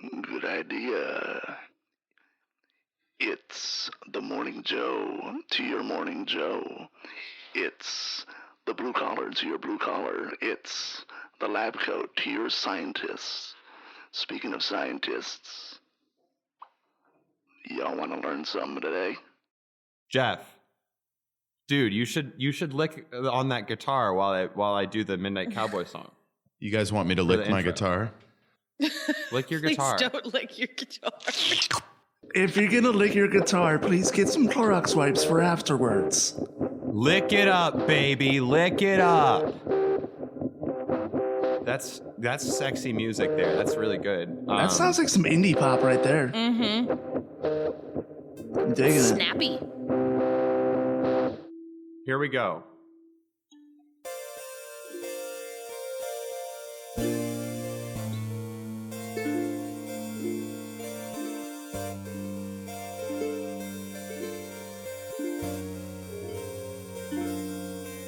Good idea. It's the Morning Joe to your Morning Joe. It's the blue collar to your blue collar. It's the lab coat to your scientists. Speaking of scientists, y'all want to learn something today? Jeff, dude, you should lick on that guitar while I do the Midnight Cowboy song. You guys want me to lick my guitar? Lick your guitar. Please don't lick your guitar. If you're gonna lick your guitar, please get some Clorox wipes for afterwards. Lick it up, baby. Lick it up. That's sexy music there. That's really good. That sounds like some indie pop right there. Mm-hmm. I'm digging it. Snappy. Here we go.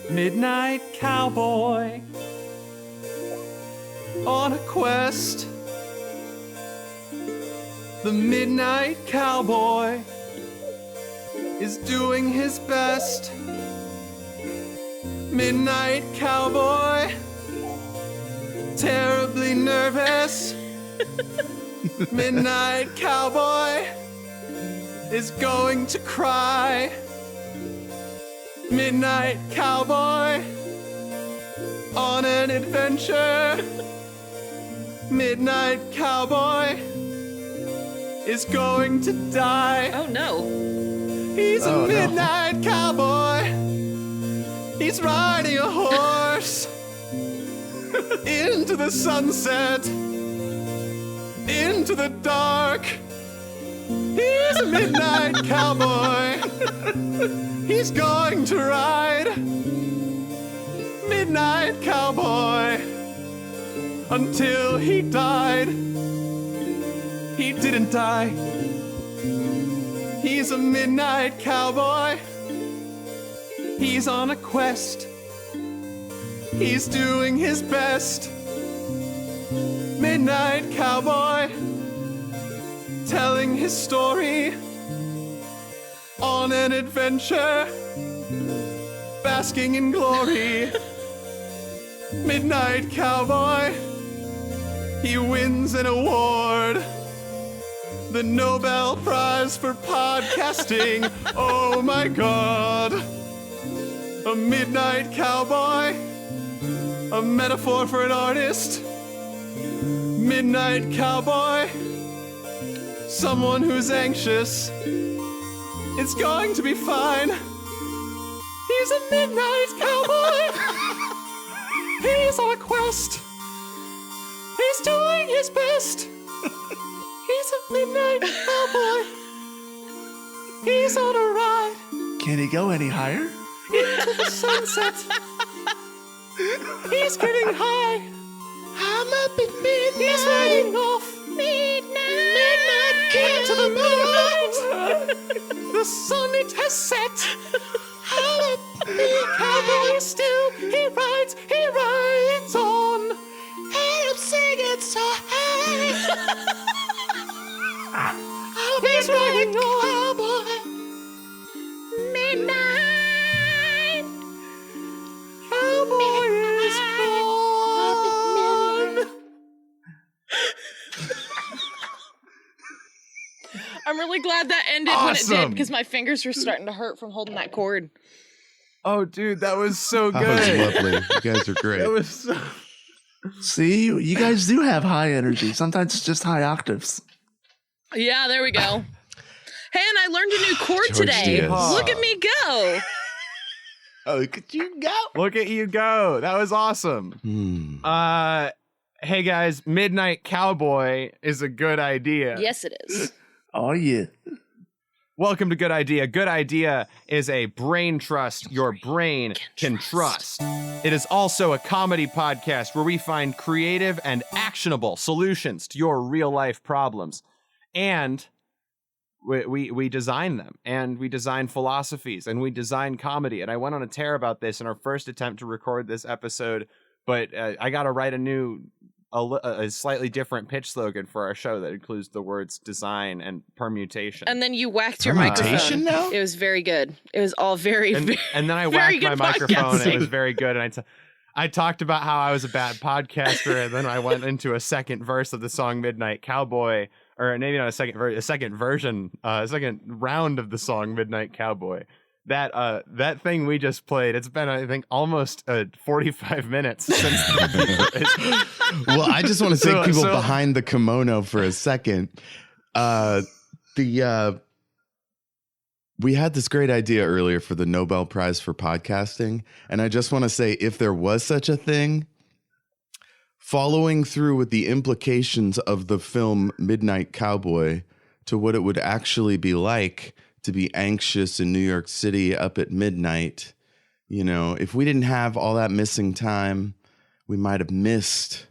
Midnight Cowboy on a quest. The Midnight Cowboy is doing his best. Midnight Cowboy, terribly nervous. Midnight Cowboy is going to cry. Midnight Cowboy on an adventure. Midnight Cowboy is going to die. Oh no. He's a midnight cowboy. He's riding a horse into the sunset, into the dark. He's a midnight cowboy. He's going to ride. Midnight Cowboy until he died. He didn't die. He's a midnight cowboy. He's on a quest. He's doing his best. Midnight Cowboy, telling his story on an adventure, basking in glory. Midnight Cowboy, he wins an award, the Nobel Prize for podcasting. Oh my God. A midnight cowboy, a metaphor for an artist. Midnight cowboy, someone who's anxious. It's going to be fine. He's a midnight cowboy. He's on a quest. He's doing his best. He's a midnight cowboy. He's on a ride. Can he go any higher? Into the sunset. He's getting high. I'm up at midnight. He's riding off. Midnight. Into the moonlight. The sun it has set. I'm up cowboy still. He rides on. And I'm singing so high. He's riding on. Midnight. Cowboy is gone. I'm really glad that ended when it did Awesome. because my fingers were starting to hurt from holding that cord. Oh, dude, that was so good. That was lovely. You guys are great. That was so... See, you guys do have high energy. Sometimes it's just high octaves. Yeah, there we go. Hey, and I learned a new chord George today. Diaz. Look at me go. Oh, look at you go. Look at you go. That was awesome. Hey guys, Midnight Cowboy is a good idea. Yes, it is. Oh, yeah. Welcome to Good Idea. Good Idea is a brain trust your brain can trust. It is also a comedy podcast where we find creative and actionable solutions to your real life problems. And we design them, and we design philosophies, and we design comedy. And I went on a tear about this in our first attempt to record this episode, but I got to write a new a slightly different pitch slogan for our show that includes the words design and permutation. And then you whacked your Permutation microphone. now? It was very good. It was all very, and then I very whacked my good microphone and it was podcasting. very good. And I talked about how I was a bad podcaster, and then I went into a second verse of the song Midnight Cowboy, or maybe not a second round of the song Midnight Cowboy. That thing we just played, it's been, I think, almost 45 minutes since. Well, I just want to take people so- behind the kimono for a second. We had this great idea earlier for the Nobel Prize for podcasting, and I just want to say, if there was such a thing, following through with the implications of the film Midnight Cowboy to what it would actually be like to be anxious in New York City up at midnight. You know, if we didn't have all that missing time, we might have missed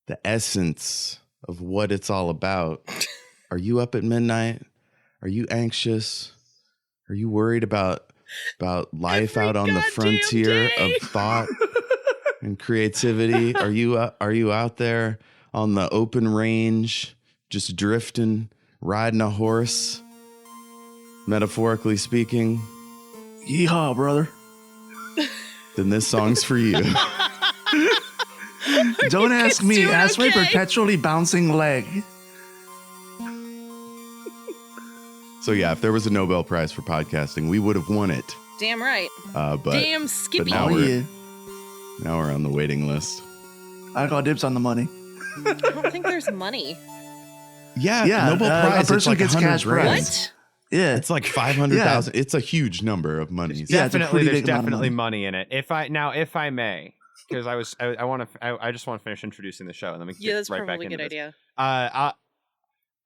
the essence of what it's all about. Are you up at midnight? Are you anxious? Are you worried about life Every out on the goddamn frontier day. of thought and creativity? Are you out there on the open range, just drifting, riding a horse? Metaphorically speaking, Yeehaw, brother. then this song's for you. Don't ask me. doing Ask my okay. perpetually bouncing leg. So yeah, if there was a Nobel Prize for podcasting, we would have won it. Damn right. But Damn Skippy. now Oh, we're- yeah. now we're on the waiting list. I got dibs on the money. I don't think there's money. Yeah, Yeah, Nobel a Prize. person it's like gets 100 cash grand. prize. What? Yeah. It's like 500,000. It's a huge number of monies. Yeah, it's a Definitely, pretty there's big amount of definitely money. money in it. If I may, because I just want to finish introducing the show, and then we can Yeah, get that's right back probably a into good this. idea.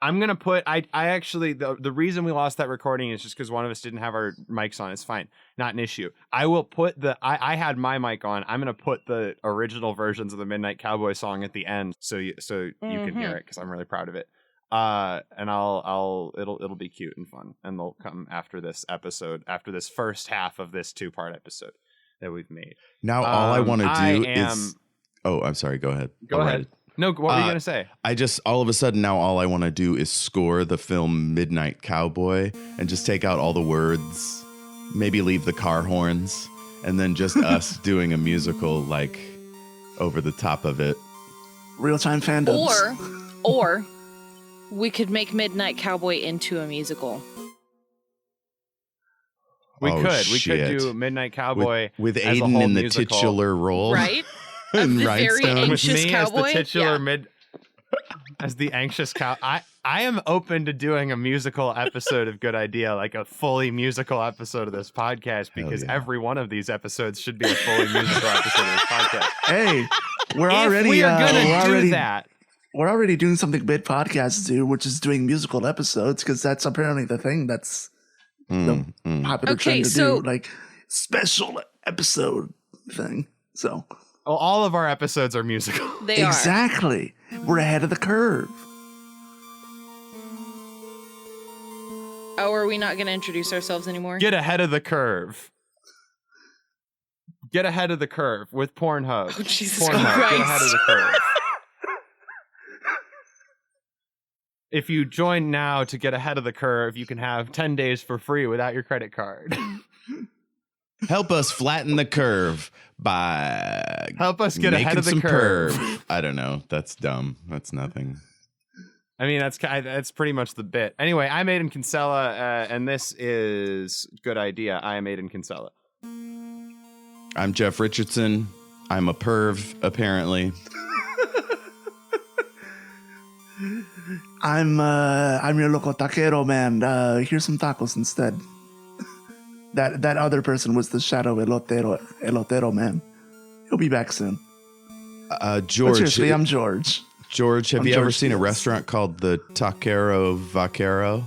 I'm gonna put. I actually the reason we lost that recording is just because one of us didn't have our mics on. It's fine, not an issue. I will put I had my mic on. I'm gonna put the original versions of the Midnight Cowboy song at the end, so you can hear it, because I'm really proud of it. And it'll be cute and fun, and they'll come after this episode, after this first half of this 2-part episode that we've made. Now all I want to do I is. Oh, I'm sorry. Go ahead. Go I'll write ahead. it. No, what were you gonna say? I just all of a sudden now all I want to do is score the film Midnight Cowboy and just take out all the words, maybe leave the car horns, and then just us doing a musical like over the top of it. Real-time fandoms. Or we could make Midnight Cowboy into a musical. We Oh, could shit. do Midnight Cowboy with as a Aiden whole in the musical. titular role, Right? and Of the very Rhinestone. with anxious me cowboy. as the titular Yeah. as the anxious cow. I am open to doing a musical episode of Good Idea, like a fully musical episode of this podcast, Hell because yeah. every one of these episodes should be a fully musical episode of this podcast. Hey, we're If already we are gonna we're do already that, we're already doing something big podcasts do, which is doing musical episodes, because that's apparently the thing that's popular Okay, trend to so- do, like special episode thing. So well, all of our episodes are musical. They are. exactly, we're ahead of the curve. Oh, are we not going to introduce ourselves anymore? Get ahead of the curve. Get ahead of the curve with Pornhub. Oh, Jesus Pornhub, get Christ. ahead of the curve. If you join now to get ahead of the curve, you can have 10 days for free without your credit card. Help us flatten the curve by Help us get making ahead of the some curve. perv. I don't know. That's dumb. That's nothing. I mean, that's pretty much the bit. Anyway, I'm Aiden Kinsella, and this is Good Idea. I am Aiden Kinsella. I'm Jeff Richardson. I'm a perv, apparently. I'm your local taquero man. Here's some tacos instead. That other person was the shadow elotero man. He'll be back soon. But George, seriously, I'm George. George, have I'm you ever George seen a Steels. restaurant called the Taquero Vaquero?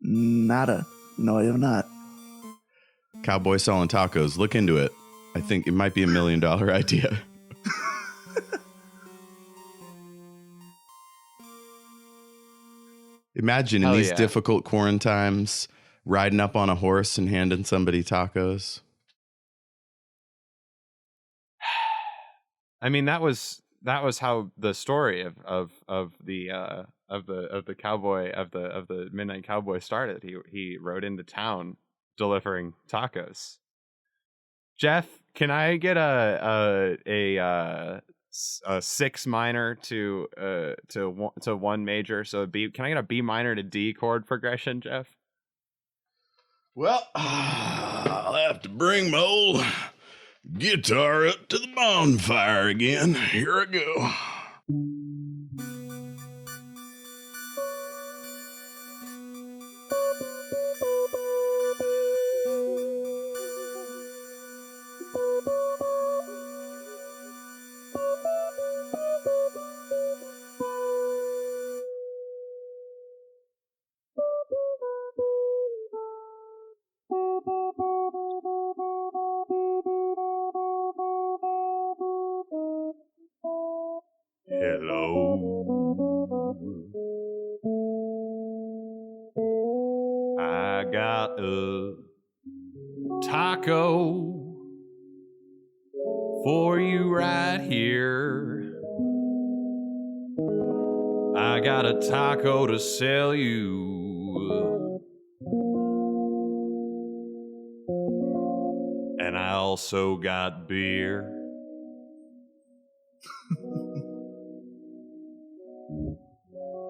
Nada. No, I have not. Cowboy selling tacos. Look into it. I think it might be $1 million idea. Imagine in Hell these yeah. difficult quarantines, riding up on a horse and handing somebody tacos. I mean, that was that was how the story of the cowboy of the Midnight Cowboy started. He rode into town delivering tacos. Jeff, can I get a 6 minor to 1 major? So B, can I get a B minor to D chord progression, Jeff? Well, I'll have to bring my old guitar up to the bonfire again. Here I go. I got a taco for you right here. I got a taco to sell you. And I also got beer.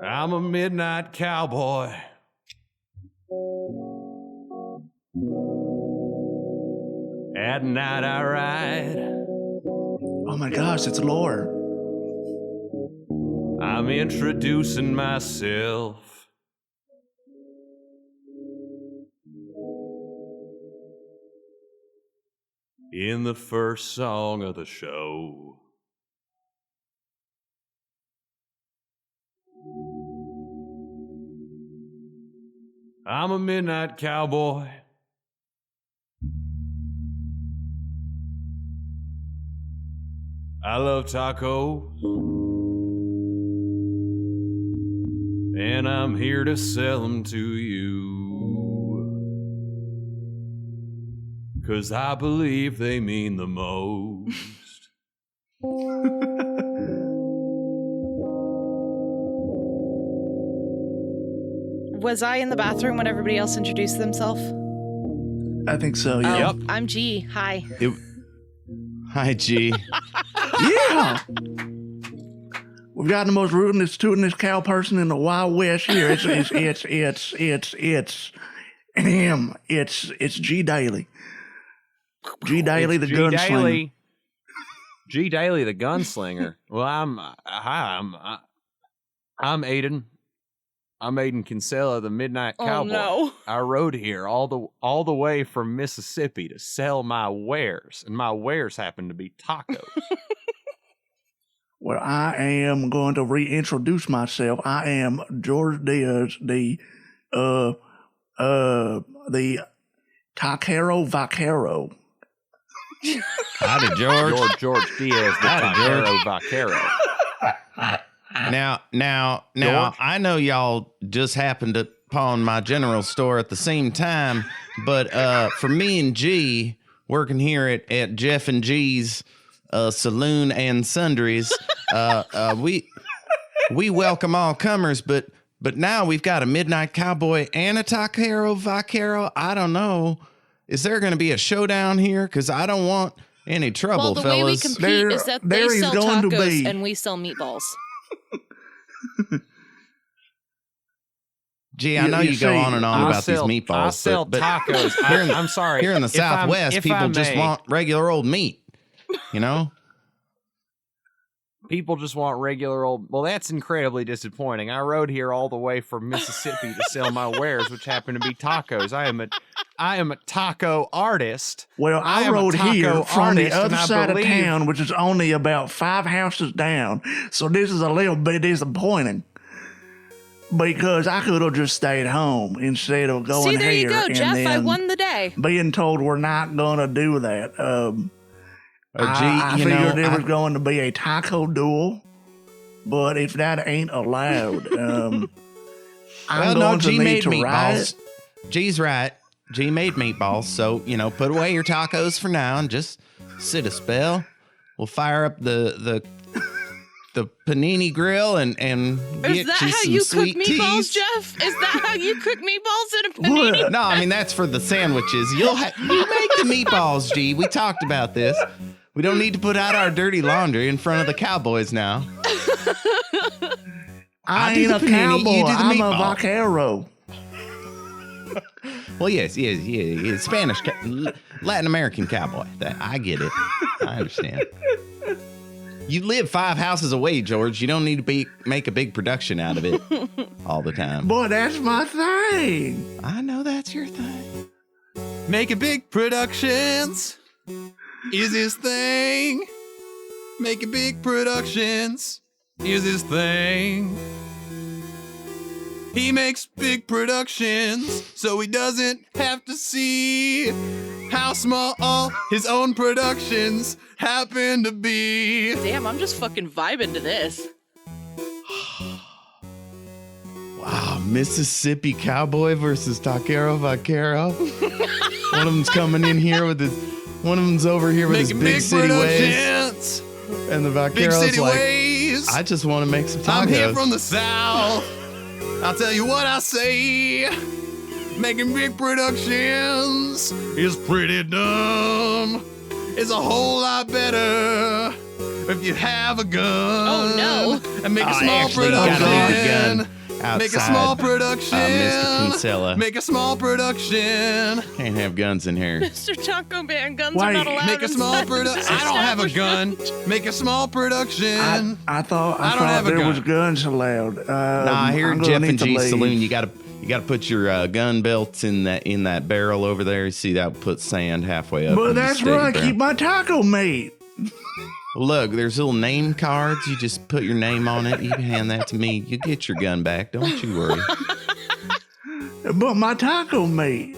I'm a midnight cowboy. At night I ride. Oh my gosh, it's lore. I'm introducing myself. In the first song of the show. I'm a midnight cowboy. I love tacos. And I'm here to sell them to you. 'Cause I believe they mean the most. Was I in the bathroom when everybody else introduced themselves? I think so, Oh, yeah. Yep. I'm G. Hi. Hi, G. Yeah! We've got the most rootinest, tootinest cow person in the Wild West here. It's him. It's G Daly. G Daly, the gunslinger. G Daly, the gunslinger. Well, I'm Aiden. I'm Aiden Kinsella, the Midnight Cowboy. Oh no. I rode here all the way from Mississippi to sell my wares, and my wares happen to be tacos. Well, I am going to reintroduce myself. I am George Diaz, the Taquero Vaquero. Howdy, George. George Diaz, the Taquero Vaquero. Now, George? I know y'all just happened to pawn my general store at the same time, but for me and G, working here at Jeff and G's Saloon and Sundries, we welcome all comers, but now we've got a Midnight Cowboy and a Taquero Vaquero. I don't know. Is there going to be a showdown here? Because I don't want any trouble, Well, the fellas. way we compete is that they there is sell going to tacos be. and we sell meatballs. Gee, I know you go on and on about these meatballs. I sell but tacos. I'm sorry. here in the If I'm- Southwest, if people I just may, want regular old meat, you know? People just want regular old. Well, that's incredibly disappointing. I rode here all the way from Mississippi to sell my wares, which happen to be tacos. I am a taco artist. Well, I I am a rode taco here from the artist, and other I side of believe- town, which is only about 5 houses down. So this is a little bit disappointing. Because I could have just stayed home instead of going See, there you here go, and Jeff. I then won the day. being told we're not going to do that. Gee, I you figured know, there was going to be a taco duel, but if that ain't allowed, I'm well, going no, to G need made to meatballs. G's right. G made meatballs. So, put away your tacos for now and just sit a spell. We'll fire up the the panini grill and get Is that you how some you cook sweet meatballs, teas. Jeff? Is that how you cook meatballs in a panini? No, I mean that's for the sandwiches. You make the meatballs, G. We talked about this. We don't need to put out our dirty laundry in front of the Cowboys now. I do ain't the a panini, cowboy. you do the I'm a meatball. vaquero. Well, yes, Spanish, Latin American cowboy. That I get it. I understand. You live 5 houses away, George. You don't need to make a big production out of it all the time. Boy, that's my thing. I know that's your thing. Making big productions is his thing. Making big productions is his thing. He makes big productions so he doesn't have to see how small his own productions happen to be. Damn, I'm just fucking vibing to this. Wow, Mississippi Cowboy versus Taquero Vaquero. One of them's coming in here with his, one of them's over here with Making his big city ways. And the Big Vaquero's city like, ways. I just want to make some tacos. I'm here from the South. I'll tell you what I say. Making big productions is pretty dumb. It's a whole lot better if you have a gun. Oh, no. And make a small actually, you gotta leave the gun production. outside, Make a small production. Mr. Kinsella. Make a small production. Can't have guns in here. Mr. Taco Man, guns Wait. are not allowed. Make a small inside production. this I don't have a gun. establishment. Make a small production. I thought I don't have a there gun. was guns allowed. Nah, here I'm at gonna Jeff need and to G's leave. Saloon, you gotta put your gun belts in that barrel over there. You see that put sand halfway up. But in the that's steak where I barrel. keep my taco meat. Look, there's little name cards. You just put your name on it. You can hand that to me. You get your gun back. Don't you worry. But my taco meat.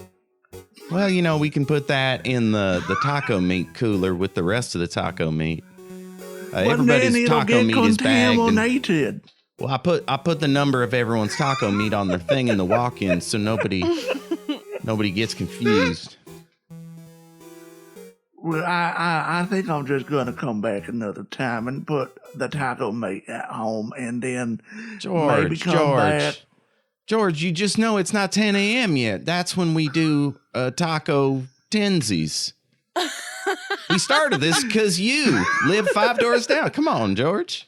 Well, we can put that in the taco meat cooler with the rest of the taco meat. But then Everybody's it'll taco get meat is bagged. contaminated. Well, I put the number of everyone's taco meat on their thing in the walk-in, so nobody gets confused. Well, I think I'm just gonna come back another time and put the taco meat at home, and then maybe come back. George, you just know it's not 10 a.m. yet. That's when we do taco tensies. We started this because you live 5 doors down. Come on, George.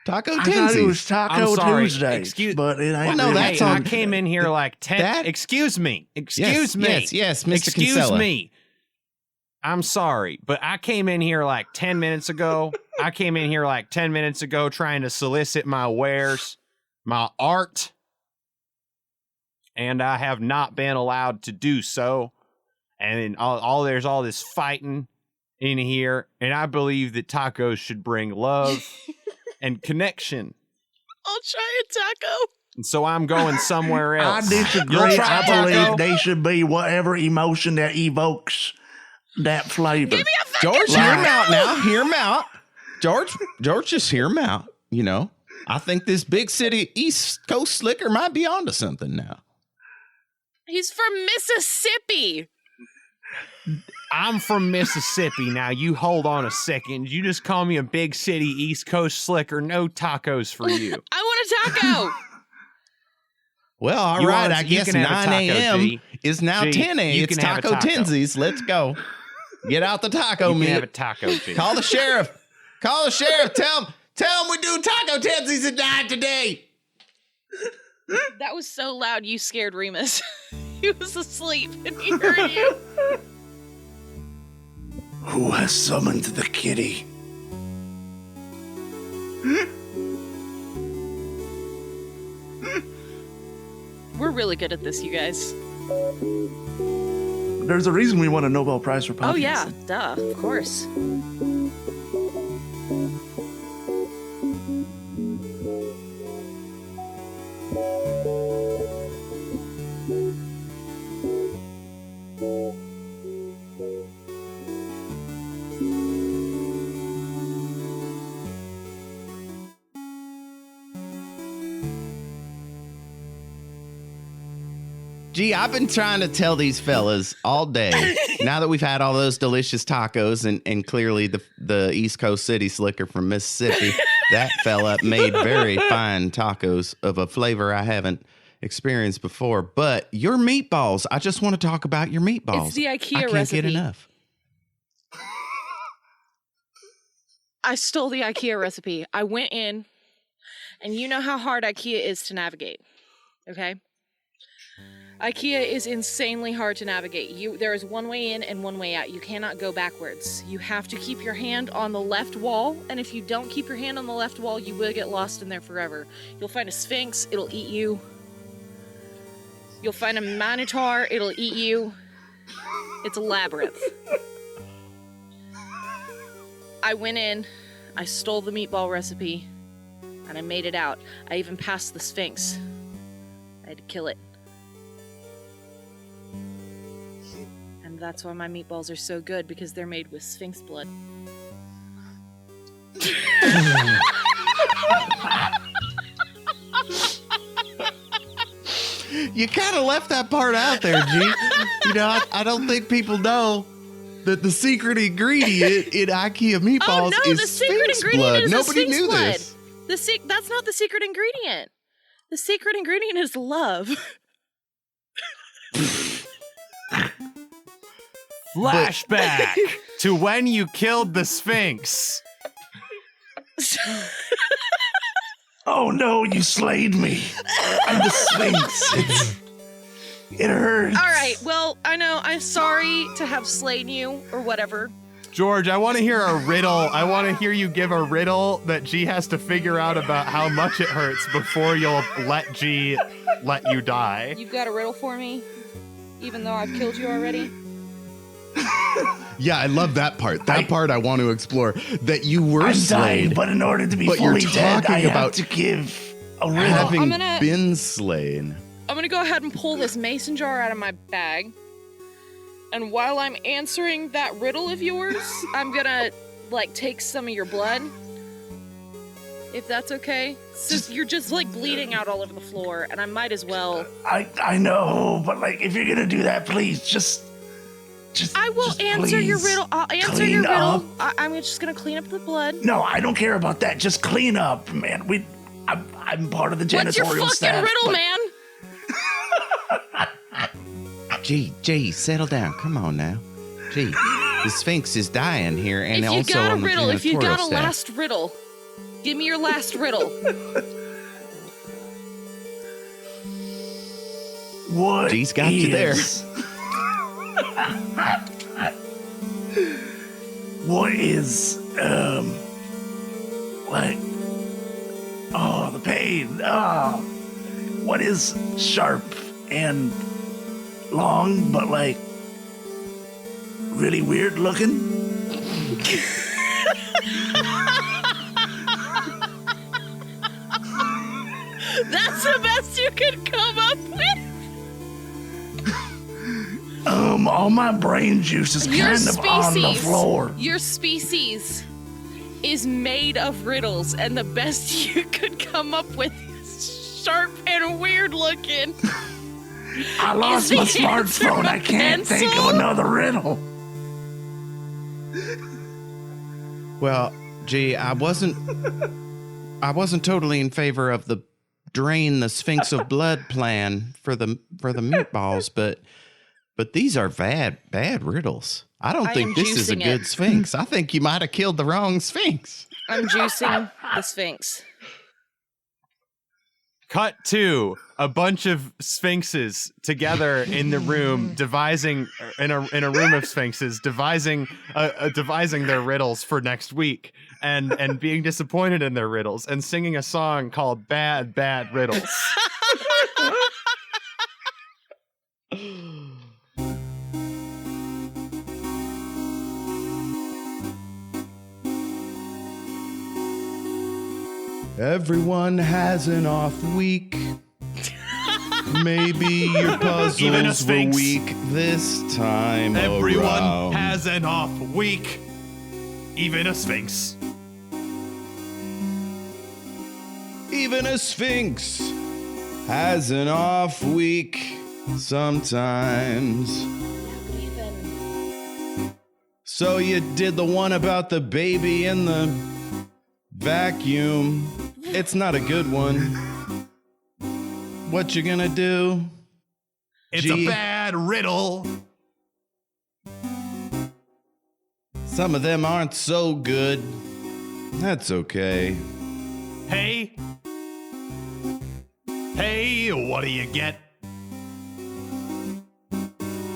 Taco I thought it was tensies. Taco I'm sorry. Tuesday, but it ain't. Well, no, really. that's Hey, I on- came in here like 10. that- Excuse me. Excuse me. Yes, Mr. Excuse Kinsella. me. I'm sorry, but I came in here like 10 minutes ago. Trying to solicit my wares, my art, and I have not been allowed to do so. And there's all this fighting in here, and I believe that tacos should bring love and connection. I'll try a taco. And so I'm going somewhere I else. disagree. You'll try I a taco? believe they should be whatever emotion that evokes that flavor. George, hear him out now. Hear him out. George, just hear him out. I think this big city East Coast slicker might be onto something now. He's from Mississippi. I'm from Mississippi. Now, you hold on a second. You just call me a big city East Coast slicker. No tacos for you. I want a taco. Well, all You right. want- I you guess can have a 9 taco, a.m. G. is now G, 10 a.m. you It's can have a Taco taco. Tensies. Let's go. Get out the taco You can meat. have a taco, G. Call the sheriff. Call the sheriff. Tell him we do Taco Tensies at 9 today. That was so loud you scared Remus. He was asleep and he heard you. Who has summoned the kitty? We're really good at this, you guys. There's a reason we won a Nobel Prize for podcasting. Oh yeah, duh, of course. Gee, I've been trying to tell these fellas all day. Now that we've had all those delicious tacos and clearly the East Coast City slicker from Mississippi That fella made very fine tacos of a flavor I haven't experienced before. But your meatballs, I just want to talk about your meatballs. It's the IKEA I can't recipe. get enough. I stole the IKEA recipe. I went in, and you know how hard IKEA is to navigate, okay? IKEA is insanely hard to navigate. There is one way in and one way out. You cannot go backwards. You have to keep your hand on the left wall, and if you don't keep your hand on the left wall, you will get lost in there forever. You'll find a sphinx, it'll eat you. You'll find a minotaur, it'll eat you. It's a labyrinth. I went in, I stole the meatball recipe, and I made it out. I even passed the sphinx. I had to kill it. And that's why my meatballs are so good, because they're made with sphinx blood. You kind of left that part out there, G. You know, I don't think people know that the secret ingredient in IKEA meatballs is the secret sphinx ingredient blood. is Nobody sphinx knew blood. this. That's not the secret ingredient. The secret ingredient is love. Flashback to when you killed the Sphinx. Oh no, you slayed me. I'm the Sphinx. It hurts. All right, well, I know. I'm sorry to have slain you or whatever. George, I want to hear a riddle. I want to hear you give a riddle that G has to figure out about how much it hurts before you'll let G let you die. You've got a riddle for me, even though I've killed you already? Yeah, I love that part. That part I want to explore. That you were I'm slain, dying, but in order to be but fully you're dead, talking I about have to give a riddle. having I'm gonna- been slain. I'm gonna go ahead and pull this mason jar out of my bag. And while I'm answering that riddle of yours, I'm gonna, take some of your blood. If that's okay. So you're just, bleeding out all over the floor, and I might as well. I know, but if you're gonna do that, please just I will just answer your please riddle. I'll answer clean your riddle. up. I'm just gonna clean up the blood. No, I don't care about that. Just clean up, man. I'm part of the janitorial What's your fucking staff. riddle, but- man? G, settle down. Come on now. G, the Sphinx is dying here, and If you also got a on the riddle, if you got a janitorial staff. last riddle, give me your last riddle. What G's got you there. What is oh, the pain. Oh, what is sharp and long, but really weird looking? That's the best you could come up with. All my brain juice is Your kind of on the species. floor. Your species is made of riddles, and the best you could come up with is sharp and weird looking. I lost the my answer smartphone. I a can't think pencil? of another riddle. Well, G, I wasn't totally in favor of the drain the Sphinx of blood plan for the meatballs, but these are bad riddles. I don't I think am this is a juicing good it. Sphinx. I think you might have killed the wrong Sphinx. I'm juicing the Sphinx. Cut to a bunch of sphinxes together in the room, devising in a room of sphinxes, devising their riddles for next week, and being disappointed in their riddles, and singing a song called "Bad Bad Riddles." Everyone has an off week. Maybe your Even a puzzles were Sphinx. weak this time Everyone around. has an off week, even a sphinx. Even a Sphinx has an off week sometimes. So you did the one about the baby in the Vacuum. It's not a good one. What you gonna do? It's G. a bad riddle. Some of them aren't so good. That's okay. Hey, what do you get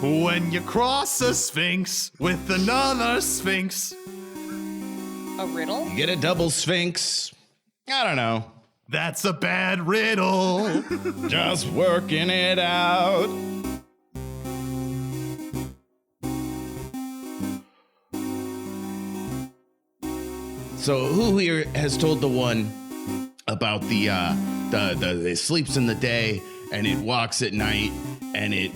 when you cross a sphinx with another sphinx? A riddle? You get a double sphinx. I don't know. That's a bad riddle. Just working it out. So who here has told the one about the it sleeps in the day and it walks at night and it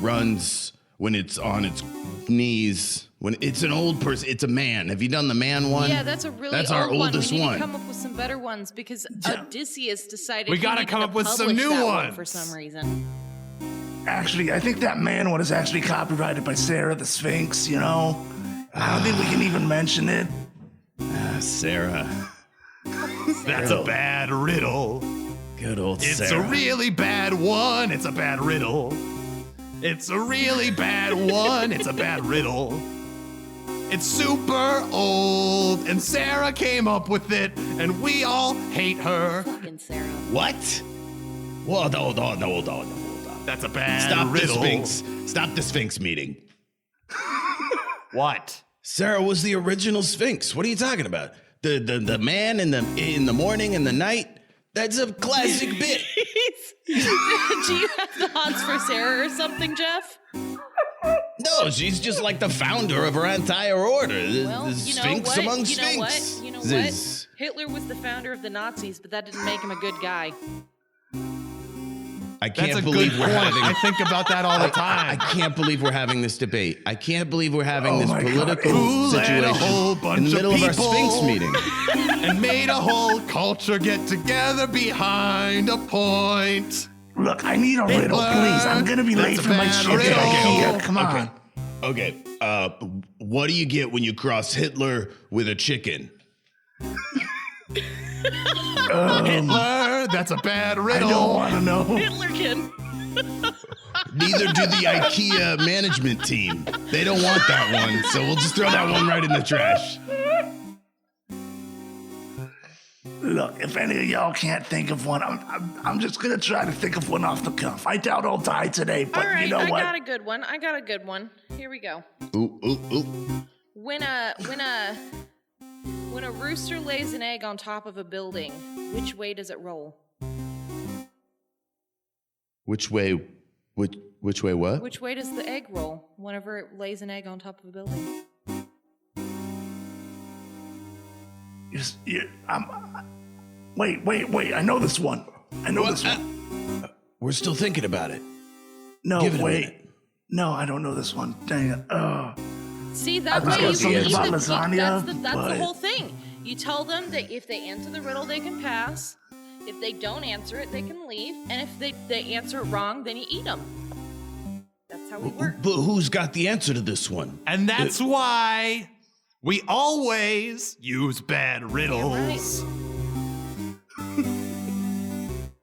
runs when it's on its knees? When it's an old person, it's a man. Have you done the man one? Yeah, that's a really That's old our oldest one. We need one. to come up with some better ones because Odysseus decided We he gotta needed come to up with some publish new that one ones. for some reason. Actually, I think that man one is actually copyrighted by Sarah the Sphinx, you know? I don't think we can even mention it. Sarah. That's a bad riddle. Good old It's Sarah. a really bad one. It's a bad riddle. It's a really bad one. It's a bad riddle. It's super old, and Sarah came up with it, and we all hate her. Fucking Sarah. What? Well, hold on. That's a bad Stop riddle. the Sphinx. Stop the Sphinx meeting. What? Sarah was the original Sphinx. What are you talking about? The man in the morning and the night? That's a classic bit. Do you have the hots for Sarah or something, Jeff? No, she's just like the founder of her entire order. Well, the you know Sphinx what? among You know Sphinx. what? You know Ziz. what? Hitler was the founder of the Nazis, but that didn't make him a good guy. I That's can't a believe good we're point. having. I think about that all the I time. can't believe we're having this debate. I can't believe we're having Oh this my God. political Who let situation a whole in bunch the middle of of our people Sphinx meeting. and made a whole culture get together behind a point. Look, I need a riddle, Hitler. please. I'm gonna be That's late a for my bad shift. riddle. IKEA. Come on. Okay. What do you get when you cross Hitler with a chicken? Hitler, that's a bad I riddle. don't want to know. Hitlerkin. Neither do the IKEA management team. They don't want that one, so we'll just throw that one right in the trash. Look, if any of y'all can't think of one, I'm just gonna try to think of one off the cuff. I doubt I'll die today, but All right, you know I what? got a good one. Here we go. Ooh. When a rooster lays an egg on top of a building, which way does it roll? Which way? Which way? What? Which way does the egg roll whenever it lays an egg on top of a building? Wait. I know this one. This one. We're still thinking about it. No, give it a wait. minute. No, I don't know this one. Dang it. See, that was way gonna you say leave about the, lasagna, that's but- the whole thing. You tell them that if they answer the riddle, they can pass. If they don't answer it, they can leave. And if they answer it wrong, then you eat them. That's how we work. But who's got the answer to this one? And that's why we always use bad riddles.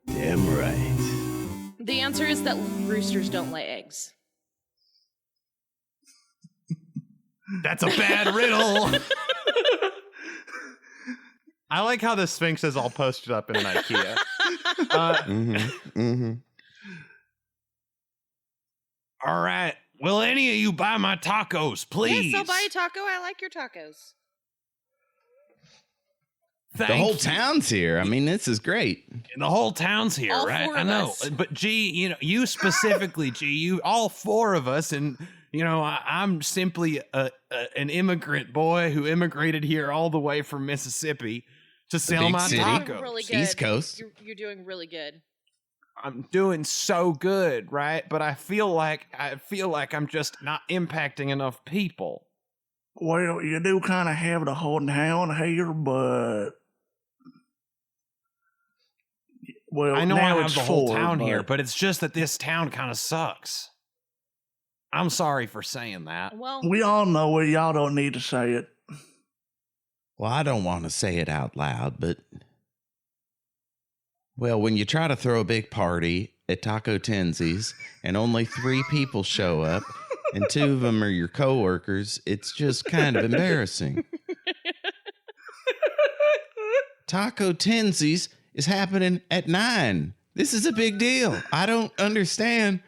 Damn right. The answer is that roosters don't lay eggs. That's a bad riddle. I like how the Sphinx is all posted up in an IKEA. All right. Will any of you buy my tacos, please? Yes, I'll buy a taco. I like your tacos. Thank The whole you. town's here. I mean, this is great. The whole town's here, All right? four I of know. us. But G, you specifically, G, all four of us, and I'm simply an immigrant boy who immigrated here all the way from Mississippi to sell big my city. tacos. Doing really good. East Coast. You're doing really good. I'm doing so good, right? But I feel like I'm just not impacting enough people. Well, you do kind of have the whole town here, but well, I know now I have it's the whole four, town here, but it's just that this town kind of sucks. I'm sorry for saying that. Well, we all know it. Y'all don't need to say it. Well, I don't want to say it out loud, but well, when you try to throw a big party at Taco Tenzi's and only 3 people show up and 2 of them are your coworkers, it's just kind of embarrassing. Taco Tenzi's is happening at 9. This is a big deal. I don't understand.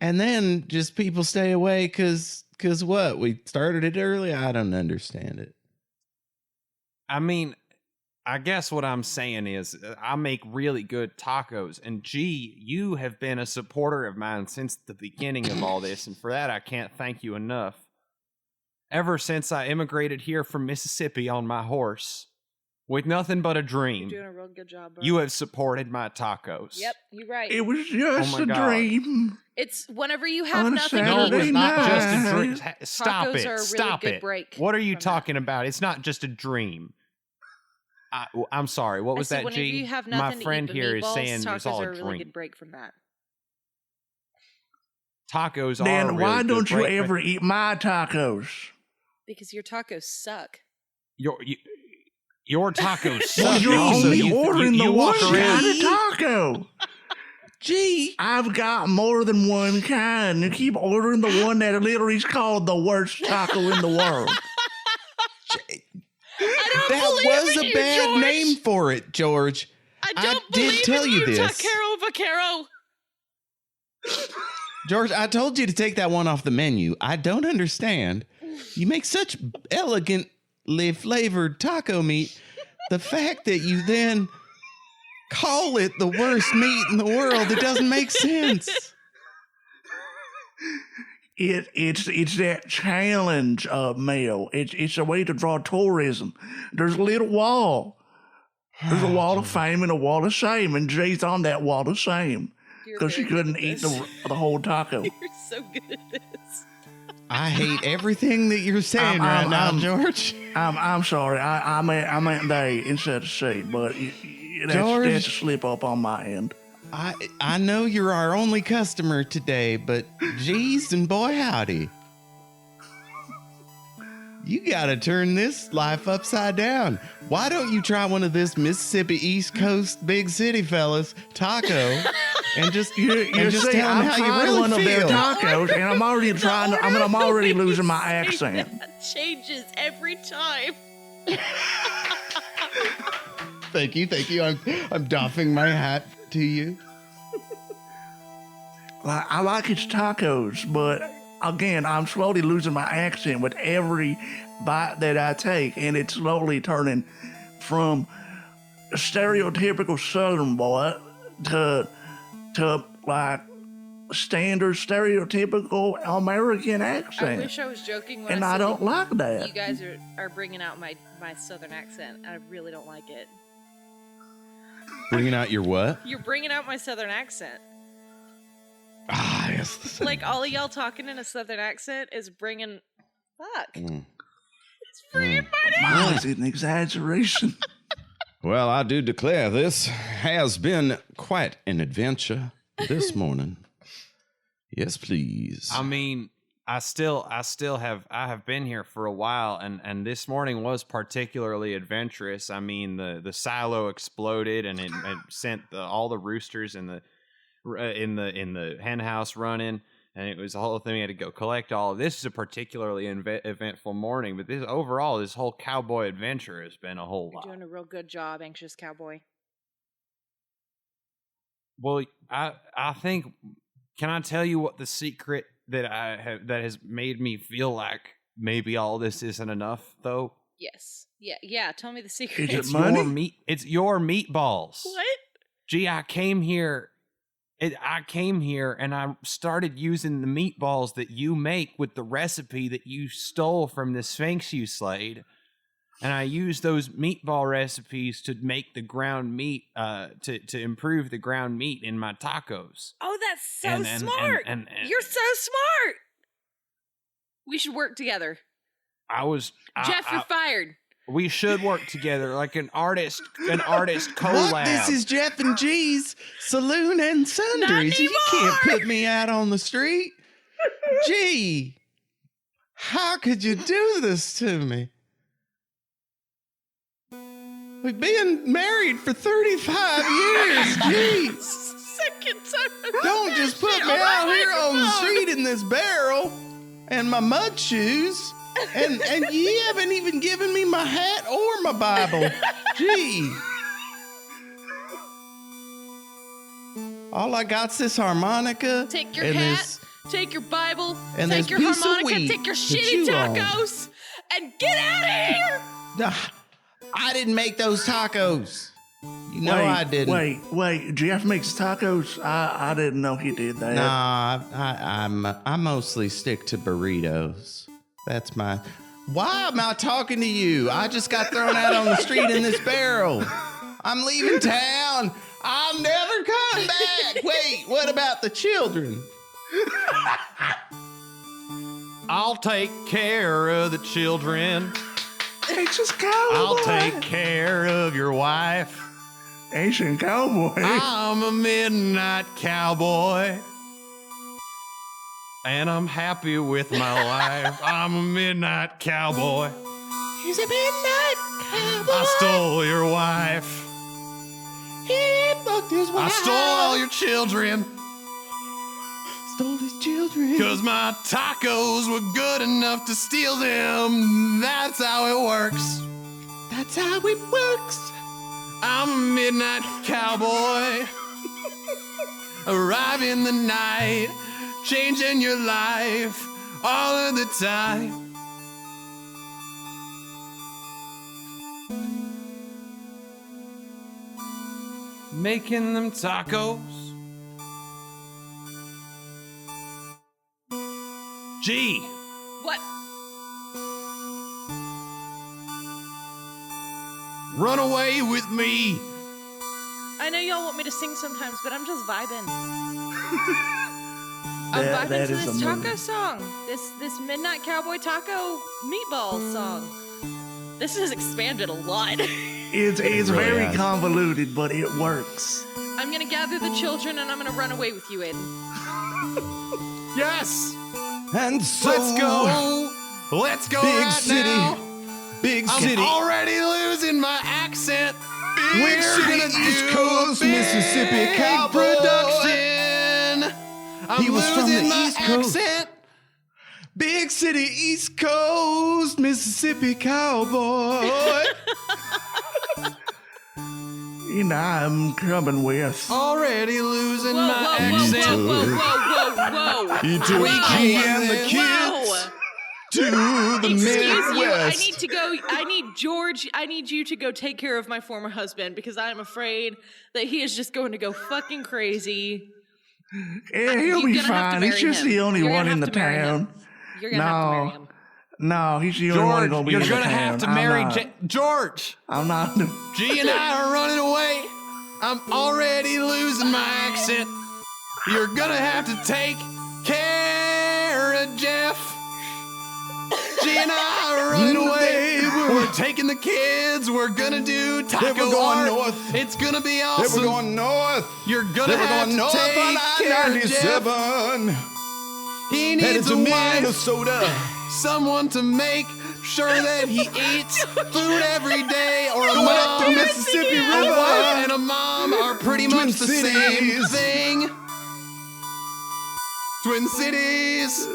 And then just people stay away because what? We started it early? I don't understand it. I mean, I guess what I'm saying is I make really good tacos. And gee, you have been a supporter of mine since the beginning of all this. And for that, I can't thank you enough. Ever since I immigrated here from Mississippi on my horse, with nothing but a dream, You're doing a real good job, bro. you have supported my tacos. Yep, you're right. It was just Oh my a God. dream. It's whenever you have On a nothing No, to it was eat. not just a night. dream. Stop Tacos it. are a really Stop good it. break What are you from that. talking about? It's not just a dream. I'm sorry. What was I said that, whenever G? you have My nothing friend to eat, here but is meatballs, saying tacos it's all are a a really dream. good break from that. Tacos are a Then really why good don't you break, ever but eat my tacos? Because your tacos suck. Your tacos suck. Well, you're Also, only you ordering the walk one around. kind of taco. Gee. I've got more than one kind. You keep ordering the one that literally is called the worst taco in the world. I don't That believe was in a you, bad George. name for it, George. I I don't did believe tell in you you, this. Vaquero. George, I told you to take that one off the menu. I don't understand. You make such elegantly flavored taco meat. The fact that you then call it the worst meat in the world, it doesn't make sense. It's that challenge meal. It's a way to draw tourism. There's a little wall. There's a wall of fame and a wall of shame, and Jay's on that wall of shame You're because she very good couldn't at eat this. the whole taco. You're so good at this. I hate everything that you're saying right now, George. I'm sorry. I meant they instead of she, but George. that's a slip up on my end. I know you're our only customer today, but geez and boy howdy. You gotta turn this life upside down. Why don't you try one of this Mississippi East Coast big city fellas taco and just You just see, tell them I'm how you trying really one of their feel. tacos, and I'm already trying. I'm already losing my Say accent. that changes every time. Thank you. I'm doffing my hat to you. I like its tacos, but again, I'm slowly losing my accent with every bite that I take, and it's slowly turning from a stereotypical Southern boy to like standard stereotypical American I accent, wish I was joking when and I I said don't like that. you guys are bringing out my Southern accent. I really don't like it. Bringing out your what? You're bringing out my Southern accent. Ah, yes. Like all of y'all talking in a Southern accent is bringing. Fuck. Mm. It's bringing Mine is an exaggeration. Well, I do declare this has been quite an adventure this morning. Yes, please. I mean, I have been here for a while, and this morning was particularly adventurous. I mean, the silo exploded, and it sent all the roosters in the hen house running, and it was the whole thing. We had to go collect all of this. Is a particularly eventful morning, but this whole cowboy adventure has been a whole You're lot. doing a real good job, Anxious Cowboy. Well, I think. Can I tell you what the secret that that has made me feel like maybe all this isn't enough, though? Yes. Yeah. Tell me the secret. Is it It's money? your meat. It's your meatballs. What? Gee, I came here and I started using the meatballs that you make with the recipe that you stole from the Sphinx you slayed. And I used those meatball recipes to make the ground meat, to improve the ground meat in my tacos. Oh, that's so And- smart. and- You're so smart. We should work together. Jeff, you're fired. We should work together like an artist collab. What? This is Jeff and G's Saloon and Sundries. You can't put me out on the street. Gee, how could you do this to me? We've been married for 35 years. Jeez. Second time. Don't just put me out here on the street in this barrel and my mud shoes. And you haven't even given me my hat or my Bible. Gee. All I got's this harmonica. Take your and hat, take your Bible, and take this your piece of harmonica, wheat take your that shitty you own. tacos, and get out of here! I didn't make those tacos. You know I didn't. Wait. Jeff makes tacos? I didn't know he did that. Nah, I mostly stick to burritos. That's my... Why am I talking to you? I just got thrown out on the street in this barrel. I'm leaving town. I'll never come back. Wait, what about the children? I'll take care of the children. Asian Cowboy. I'll take care of your wife. Asian Cowboy. I'm a midnight cowboy. And I'm happy with my life. I'm a midnight cowboy. He's a midnight cowboy. I stole your wife. He fucked his wife. I stole all your children. Stole his children. Cause my tacos were good enough to steal them. That's how it works. That's how it works. I'm a midnight cowboy. Arrive in the night, changing your life all of the time. Making them tacos. Gee, What? run away with me. I know y'all want me to sing sometimes, but I'm just vibing. I'm That vibing to is this amazing. taco song. This Midnight Cowboy Taco Meatball song. This has expanded a lot. It's really very has. convoluted, but it works. I'm gonna gather the children and I'm gonna run away with you, Aiden. Yes, And so let's go. Let's go Big right city. now. Big I'm city. already losing my accent. Big We're city, gonna East do Coast, a big Mississippi cowboy. production. I'm He was from losing the my East Coast. accent. Big city, East Coast, Mississippi cowboy. You know, I'm coming with. Already losing Whoa, my whoa, accent. whoa. He took Whoa. me and the Whoa. kids to the Excuse you, I Midwest. need to go. I need George. I need you to go take care of my former husband because I am afraid that he is just going to go fucking crazy. Yeah, he'll You're be gonna have to fine. He's marry just him. the only You're one gonna in the have to marry him. town. You're gonna have to marry him. No, he's the only one George, gonna be you're in the gonna town. have to I'm marry not. George. I'm not. G and I are running away. I'm already losing my accent. You're gonna have to take care of Jeff. G and I are running away. We're taking the kids. We're gonna do taco They were going art. north. It's gonna be They awesome. were going north. You're They gonna were have going to north take on care of Jeff. I-97. He Headed needs to a wife, Minnesota. someone to make sure that he eats food every day, or a Going up mom. the Mississippi A River. wife and a mom are pretty Twin much the same Cities. thing. Twin Cities.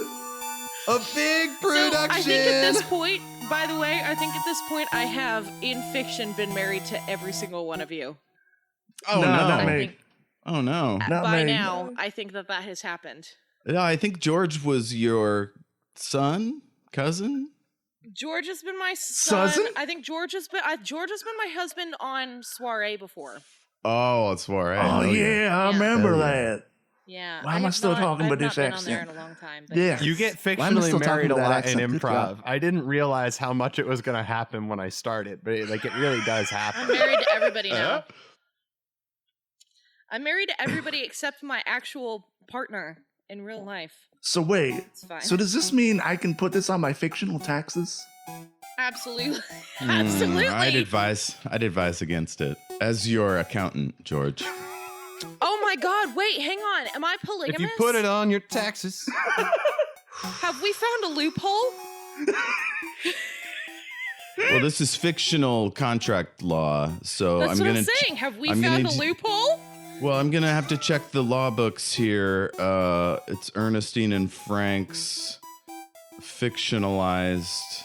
A big production. So I think at this point, by the way, I think at this point I have in fiction been married to every single one of you. Oh No, no! not I me. think Oh no! Not by me. now, I think that has happened. No, I think George was your son, cousin. George has been my son. Cousin? I think George has been my husband on soiree before. Oh, it's Soiree. Oh yeah, I remember Hell yeah. that. Yeah. Why am I have still not- talking I with have this not been on there accent? in a long time. But Yeah. You get Why am I fictionally still talking married a to that lot in accent? Good improv. God. I didn't realize how much it was going to happen when I started, but it really does I'm happen. married to everybody now. I'm married to everybody except my actual partner in real life. So wait. It's fine. So does this mean I can put this on my fictional taxes? Absolutely. Absolutely. I'd advise against it as your accountant, George. Oh my god, wait, hang on. Am I polygamous? If you put it on your taxes, Have we found a loophole? Well, this is fictional contract law, so That's I'm what gonna. I'm saying. Have we I'm found gonna a d- loophole? Well, I'm gonna have to check the law books here. It's Ernestine and Frank's fictionalized.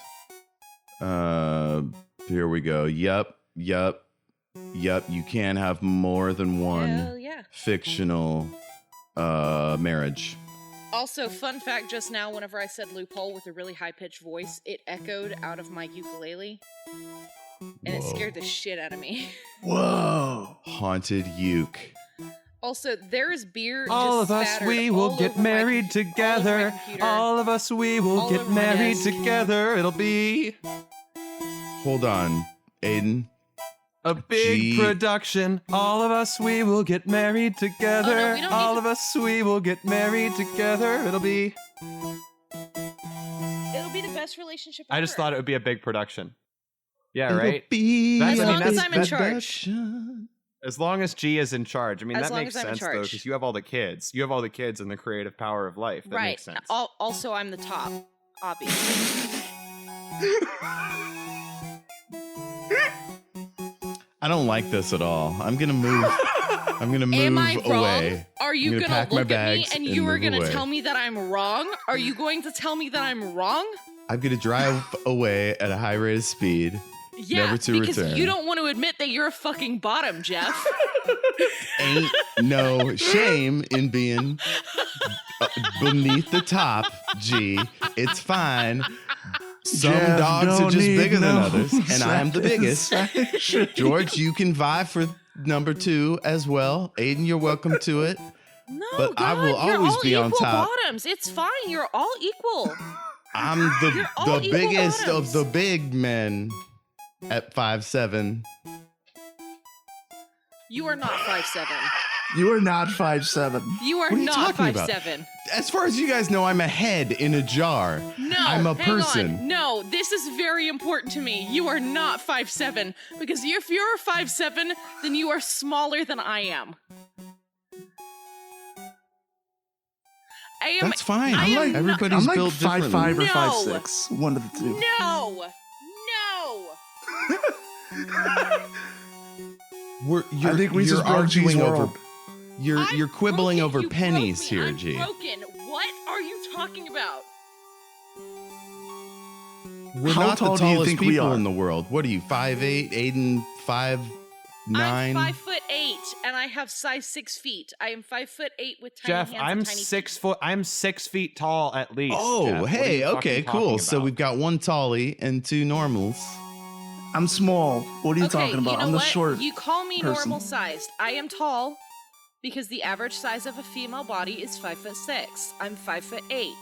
Here we go. Yep. You can have more than Hell one yeah. fictional marriage. Also, fun fact, just now, whenever I said loophole with a really high-pitched voice, it echoed out of my ukulele, and it Whoa. scared the shit out of me. Whoa. Haunted uke. Also, there is beer All just of us, spattered we all will get over my- married all together. over my computer. All of us, we will All get over my married desk. together. It'll be Hold on, Aiden. a big Gee. production. All of us, we will get married together. Oh, no, we don't All need of us, we will get married together. It'll be. It'll be the best relationship I just ever. thought it would be a big production. Yeah, It'll right? be That's- As I mean, long as that's- I'm in that charge. production. As long as G is in charge. I mean, As that long makes as I'm in sense, though, charge. because you have all the kids. You have all the kids and the creative power of life. That Right. makes sense. Also, I'm the top, obviously. I don't like this at all. I'm gonna move. I'm gonna move Am I wrong? away. Are you I'm gonna gonna pack my look at me bags and and you are move gonna away. tell me that I'm wrong? Are you going to tell me that I'm wrong? I'm gonna drive away at a high rate of speed. Yeah, Never to because return. you don't want to admit that you're a fucking bottom, Jeff. Ain't no shame in being beneath the top. G, it's fine. Some Jeff, dogs no are just need bigger than no others, and I am the biggest. satisfaction. George, you can vie for number 2 as well. Aiden, you're welcome to it. No, But I God, will you're always all be on equal top. bottoms. It's fine. You're all equal. I'm You're all the equal biggest bottoms. of the big men at 5'7". You are not 5'7". You are not 5'7". You are What are you not talking about? 5'7". As far as you guys know, I'm a head in a jar. No, I'm a hang person. On. No, this is very important to me. You are not 5'7", because if you're 5'7", then you are smaller than I am. I am. That's fine. I am Everybody's I'm like built 5'5" differently. or No. 5'6". One of the two. No. You're, I think we you're just broke G's arguing over. world. You're quibbling broken. over You pennies broke me. here, I'm G. broken. What are you talking about? We're How not the tall do you tallest think we people are? in the world. What are you? 5'8", Aiden 5'9"? I'm 5'8", and I have size 6 feet. I am 5'8" with tiny Jeff, hands I'm and tiny 6 feet. foot. I'm 6 feet tall at least. Oh, Jeff. What are hey, you okay, fucking cool. talking So about? we've got one tallie and 2 normals. I'm small. What are you Okay, talking about? you know I'm the what? short. You call me person. normal sized. I am tall because the average size of a female body is 5'6". I'm 5'8".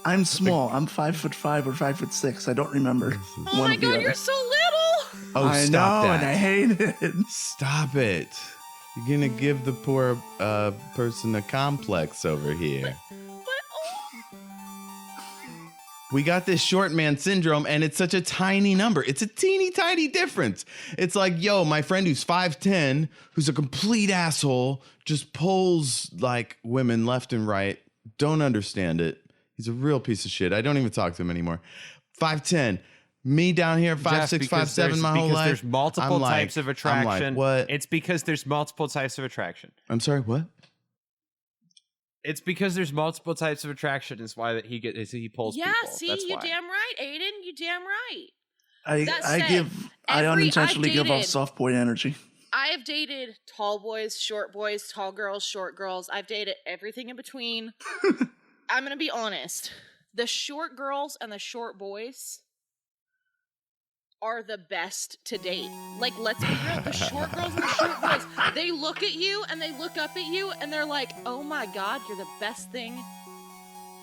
I'm small. I'm 5'5" or 5'6". I don't remember. Oh One my or the god, other. you're so little! Oh, I stop know, that. and I hate it. Stop it. You're gonna give the poor person a complex over here. But oh, We got this short man syndrome, and it's such a tiny number. It's a teeny tiny difference. It's like, yo, my friend who's 5'10", who's a complete asshole, just pulls like women left and right. Don't understand it. He's a real piece of shit. I don't even talk to him anymore. 5'10". Me down here, 5'6", Jeff, because 5'7", there's- my whole because life. there's multiple I'm like- types of I'm like, attraction. what? It's because there's multiple types of attraction. I'm sorry, what? It's because there's multiple types of attraction. Is why that he pulls yeah, people. see, That's you why. damn right, Aiden. You damn right. That I said, I I've unintentionally give off dated- soft boy energy. I have dated tall boys, tall girls, short girls. I've dated everything in between. I'm gonna be honest. The short girls and the short boys are the best to date. Like, let's be real. The short girls and the short boys, they look at you and they look up at you and they're like, oh my god, you're the best thing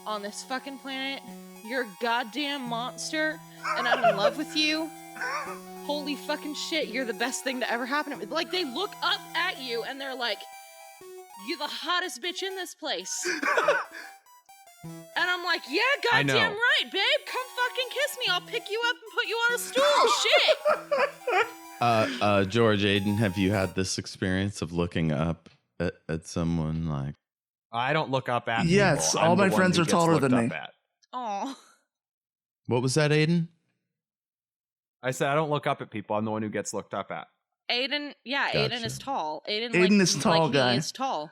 on this fucking planet. You're a goddamn monster and I'm in love with you. Holy fucking shit, you're the best thing to ever happen to me. Like, they look up at you and they're like, you're the hottest bitch in this place. And I'm like, yeah, I know. goddamn right, babe. Come fucking kiss me. I'll pick you up and put you on a stool. Shit. George, Aiden, have you had this experience of looking up at someone like? I don't look up at Yes, people. all I'm the my one friends who are gets taller looked than up me. at. Aw. What was that, Aiden? I said I don't look up at people. I'm the one who gets looked up at. Aiden, Gotcha. Aiden is tall. Aiden is tall like guy. He is tall.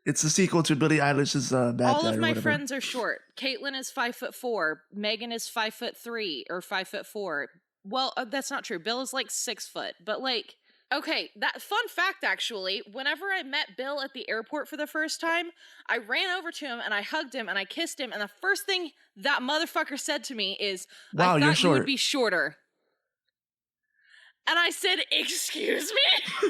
It's the sequel to Billie Eilish's Bad Guy. All of or my whatever. friends are short. Caitlin is 5'4". Megan is 5'3" or 5'4". Well, that's not true. Bill is like 6 foot. But like, okay, that fun fact actually. Whenever I met Bill at the airport for the first time, I ran over to him and I hugged him and I kissed him. And the first thing that motherfucker said to me is, Wow, "I you're thought you would short." be shorter." And I said, "Excuse me?"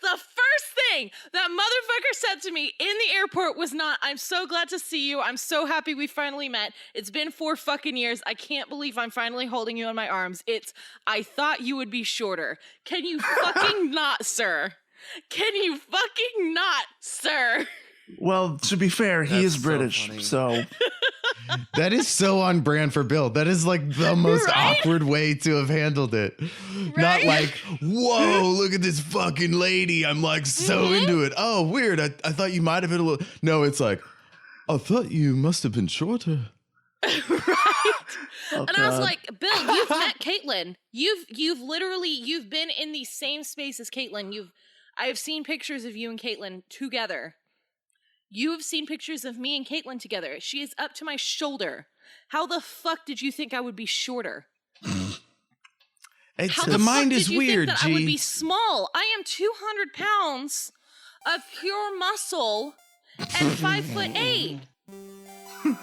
The first thing that motherfucker said to me in the airport was not, "I'm so glad to see you. I'm so happy we finally met. It's been 4 fucking years. I can't believe I'm finally holding you in my arms." It's, "I thought you would be shorter." Can you fucking not, sir? Can you fucking not, sir? Well, to be fair, he That's is so British, funny. so That is so on brand for Bill. That is like the most Right? awkward way to have handled it. Not Right? like, whoa, look at this fucking lady. I'm like so into it. Oh, weird. I thought you might have been a little. No, it's like, I thought you must have been shorter. Right? oh, And I was God. like, "Bill, you've met Caitlin. You've been in the same space as Caitlin. I have seen pictures of you and Caitlin together. You have seen pictures of me and Caitlin together. She is up to my shoulder. How the fuck did you think I would be shorter? It's, How the the mind fuck is did you weird, think that I would be G. small? I am 200 pounds of pure muscle and 5'8".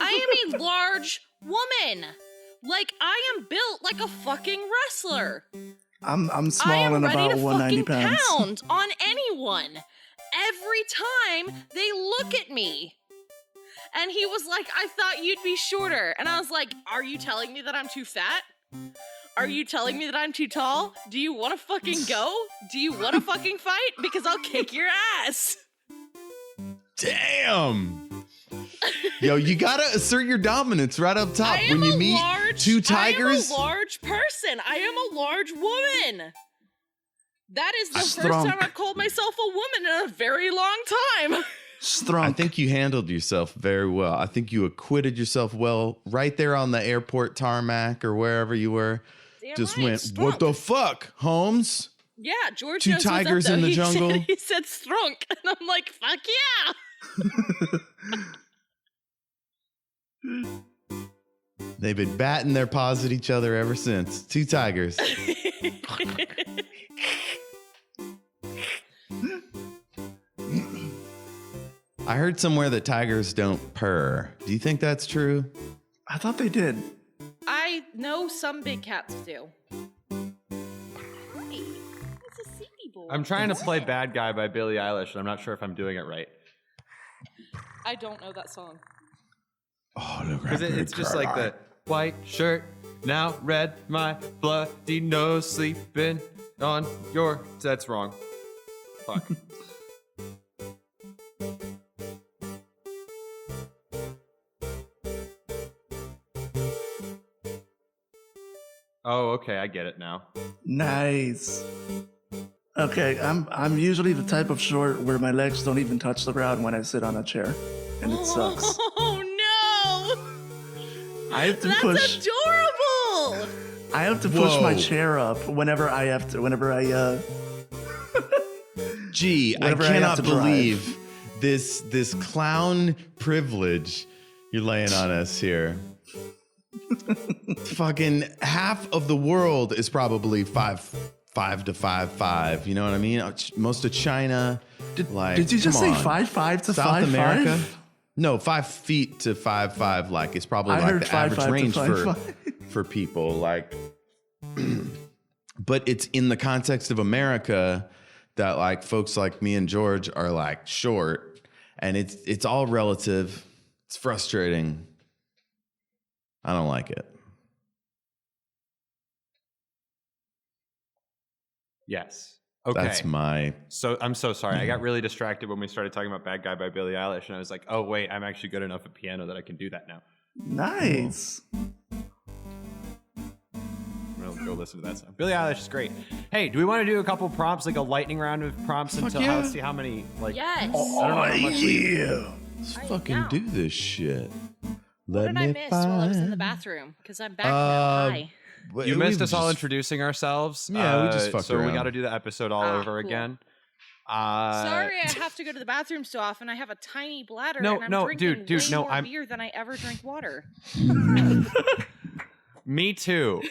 I am a large woman. Like, I am built like a fucking wrestler. I'm I small am and ready about to 190 fucking pounds. pound on anyone every time they look at me. And he was like, "I thought you'd be shorter." And I was like, "Are you telling me that I'm too fat? Are you telling me that I'm too tall? Do you want to fucking go? Do you want to fucking fight? Because I'll kick your ass." Damn. Yo, you gotta assert your dominance right up top. I am When you a meet large, two tigers, I am a large person. I am a large woman. That is the first Strong. time I've called myself a woman in a very long time. Strong. I think you handled yourself very well. I think you acquitted yourself well right there on the airport tarmac or wherever you were. Damn Just right, went, strunk. what the fuck, Holmes? Yeah, George Two knows what's up, tigers though. in the He said- jungle. He said strunk, and I'm like, fuck They've been batting their paws at each other ever since. Two tigers. yeah. I heard somewhere that tigers don't purr. Do you think that's true? I thought they did. I know some big cats do. Hi, it's a CD boy. I'm trying to play Bad Guy by Billie Eilish, and I'm not sure if I'm doing it right. I don't know that song. Oh, look Because it's just like the white shirt, now red, my bloody nose, sleeping on your... That's wrong. Fuck. Oh, okay, I get it now. Nice. Okay, I'm usually the type of short where my legs don't even touch the ground when I sit on a chair, and it sucks. Oh no! I have to That's push. adorable! I have to push my Whoa. chair up whenever I have to. Whenever I Gee, I Whenever I have cannot to drive. believe this clown privilege you're laying on us here. Fucking half of the world is probably 5'5" to 5'5". You know what I mean? Most of China. did. Like, Did you just come say on. 5'5" to South 5'5"? America? No, 5 feet to 5'5". Like it's probably I like heard the 5'5" average to range 5'5". for people. Like, but it's in the context of America that like folks like me and George are like short, and it's all relative. It's frustrating. I don't like it. Yes. Okay. That's my. So I'm so sorry. I got really distracted when we started talking about Bad Guy by Billie Eilish, and I was like, oh wait, I'm actually good enough at piano that I can do that now. Nice. I'm gonna go listen to that song. Billie Eilish is great. Hey, do we want to do a couple prompts, like a lightning round of prompts until yeah. let's see how many like Yes. Oh I don't know how much yeah. Let's I fucking know. do this shit. What did I miss while I was in the bathroom? Because I'm back now. Hi. You missed us all introducing ourselves. Yeah, we just fucked so around. we got to do the episode all over cool. again. Sorry, I have to go to the bathroom so often. I have a tiny bladder, and I'm drinking way more beer than I ever drink water. Me too.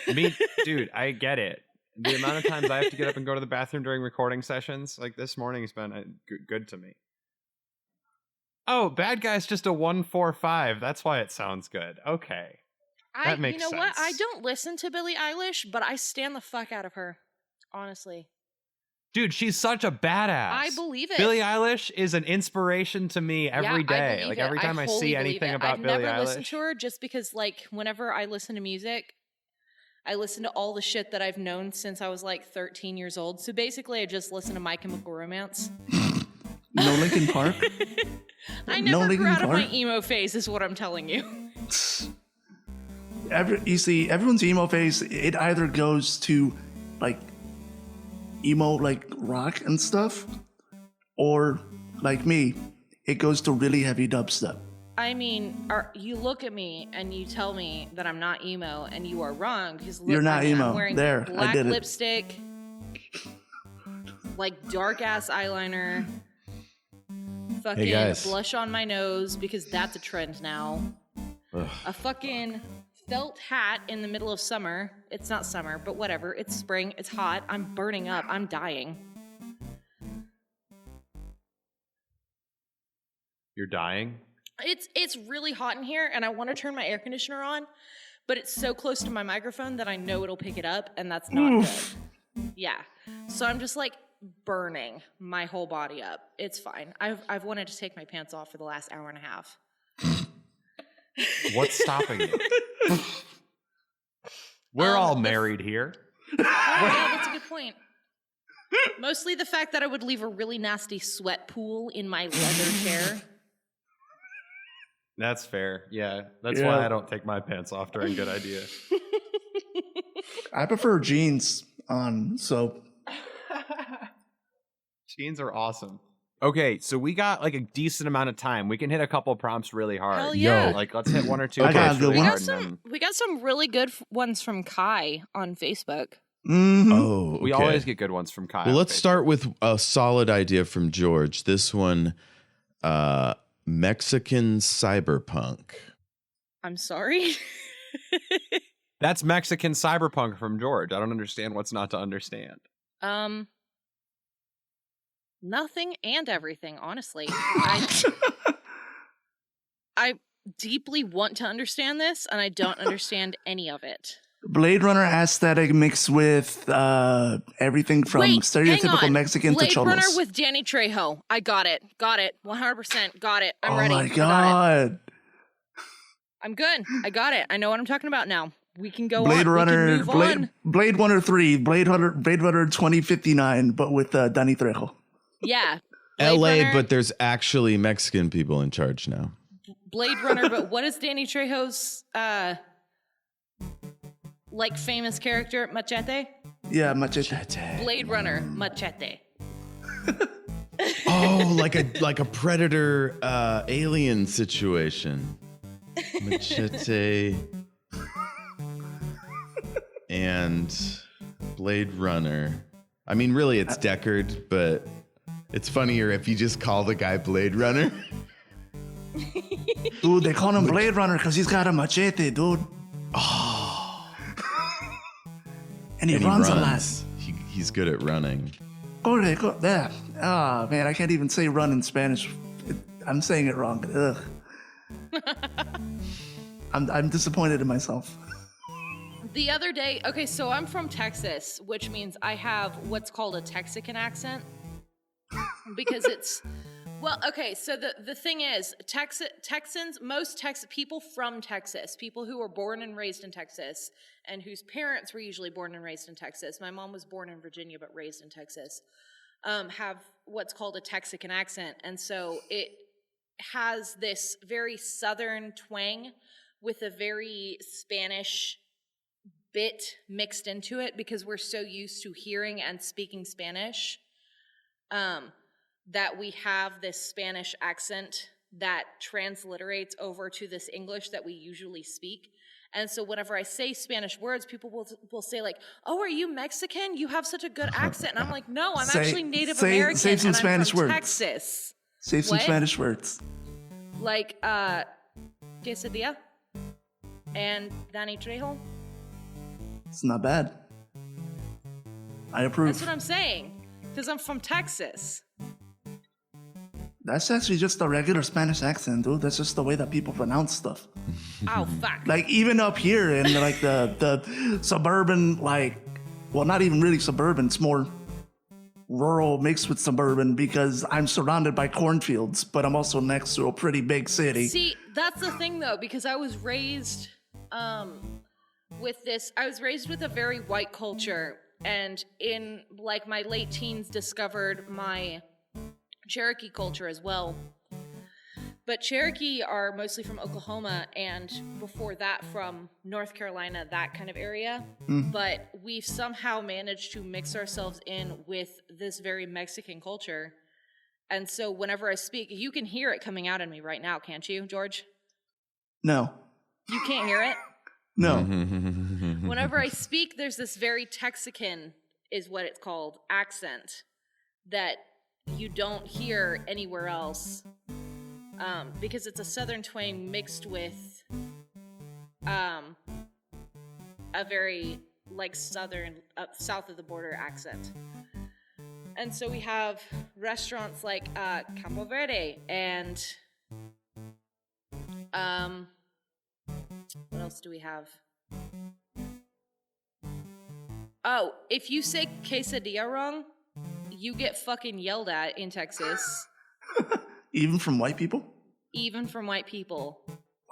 Dude, I get it. The amount of times I have to get up and go to the bathroom during recording sessions, like this morning's been good to me. Oh, bad guy's just a 145. That's why it sounds good. Okay. That makes sense. You know what? I don't listen to Billie Eilish, but I stand the fuck out of her. Honestly. Dude, she's such a badass. I believe it. Billie Eilish is an inspiration to me every day. Like every time I see anything about Billie Eilish. I've never listened to her just because, like, whenever I listen to music, I listen to all the shit that I've known since I was like 13 years old. So basically, I just listen to My Chemical Romance. No Linkin Park? I never grew out of my emo phase, is what I'm telling you. You see, everyone's emo phase, it either goes to, like, emo, like, rock and stuff, or, like me, it goes to really heavy dubstep. I mean, you look at me and you tell me that I'm not emo, and you are wrong. Because you're not emo. I'm wearing there, black I did lipstick, like dark-ass eyeliner, fucking blush on my nose, because that's a trend now. Ugh. A fucking felt hat in the middle of summer. It's not summer, but whatever. It's spring. It's hot. I'm burning up. I'm dying. You're dying? It's really hot in here, and I want to turn my air conditioner on, but it's so close to my microphone that I know it'll pick it up, and that's not good. Yeah. So I'm just like burning my whole body up. It's fine. I've wanted to take my pants off for the last hour and a half. What's stopping you? We're all married here. Yeah, that's a good point. Mostly the fact that I would leave a really nasty sweat pool in my leather chair. That's fair. Yeah. That's why I don't take my pants off during Good Idea. I prefer jeans on, so. Jeans are awesome. Okay, so we got like a decent amount of time. We can hit a couple prompts really hard. Hell yeah. Like, let's hit one or two. I got a good one. We got some really good ones from Kai on Facebook. Mm-hmm. Oh, okay. We always get good ones from Kai. Well, let's start with a solid idea from George. This one, Mexican cyberpunk. I'm sorry. That's Mexican cyberpunk from George. I don't understand what's not to understand. Nothing and everything, honestly. I deeply want to understand this, and I don't understand any of it. Blade Runner aesthetic mixed with everything from stereotypical Mexican Blade to cholos. Blade Runner with Danny Trejo. I got it. 100% got it. I'm ready. Oh my god. I'm good. I got it. I know what I'm talking about now. We can go Blade on. Runner, we can move on. Blade Runner 3, Blade Runner 2059, but with Danny Trejo. Yeah. LA, but there's actually Mexican people in charge now. Blade Runner, but what is Danny Trejo's like famous character? Machete? Yeah, Machete. Blade Runner, Machete. Oh, like a predator alien situation. Machete and Blade Runner. I mean, really, it's Deckard, but it's funnier if you just call the guy Blade Runner. Dude, they call him Blade Runner because he's got a machete, dude. Oh. And he runs a lot. He's good at running. Go there. Oh, man, I can't even say run in Spanish. I'm saying it wrong. Ugh. I'm disappointed in myself. The other day, okay, so I'm from Texas, which means I have what's called a Texican accent. Because it's, well, okay, so the thing is, Texans, people from Texas, people who were born and raised in Texas, and whose parents were usually born and raised in Texas, my mom was born in Virginia but raised in Texas, have what's called a Texican accent. And so it has this very southern twang with a very Spanish bit mixed into it because we're so used to hearing and speaking Spanish that we have this Spanish accent that transliterates over to this English that we usually speak. And so whenever I say Spanish words, people will say like, "Oh, are you Mexican? You have such a good accent." And I'm like, "No, I'm actually Native American say some and Spanish I'm from words. Texas." Say some What? Spanish words. Like quesadilla and Danny Trejo. It's not bad. I approve. That's what I'm saying. Because I'm from Texas. That's actually just a regular Spanish accent, dude. That's just the way that people pronounce stuff. Oh, fuck. Like even up here in like the suburban, like, well, not even really suburban. It's more rural mixed with suburban because I'm surrounded by cornfields, but I'm also next to a pretty big city. See, that's the thing though, because I was raised with a very white culture, and in like my late teens discovered my Cherokee culture as well. But Cherokee are mostly from Oklahoma, and before that from North Carolina, that kind of area. But we've somehow managed to mix ourselves in with this very Mexican culture. And so whenever I speak, you can hear it coming out in me right now, can't you, George? No. You can't hear it? No. Whenever I speak, there's this very Texican, is what it's called, accent that you don't hear anywhere else, because it's a southern twang mixed with a very like southern, south of the border accent. And so we have restaurants like Campo Verde and what else do we have? Oh, if you say quesadilla wrong, you get fucking yelled at in Texas. Even from white people? Even from white people.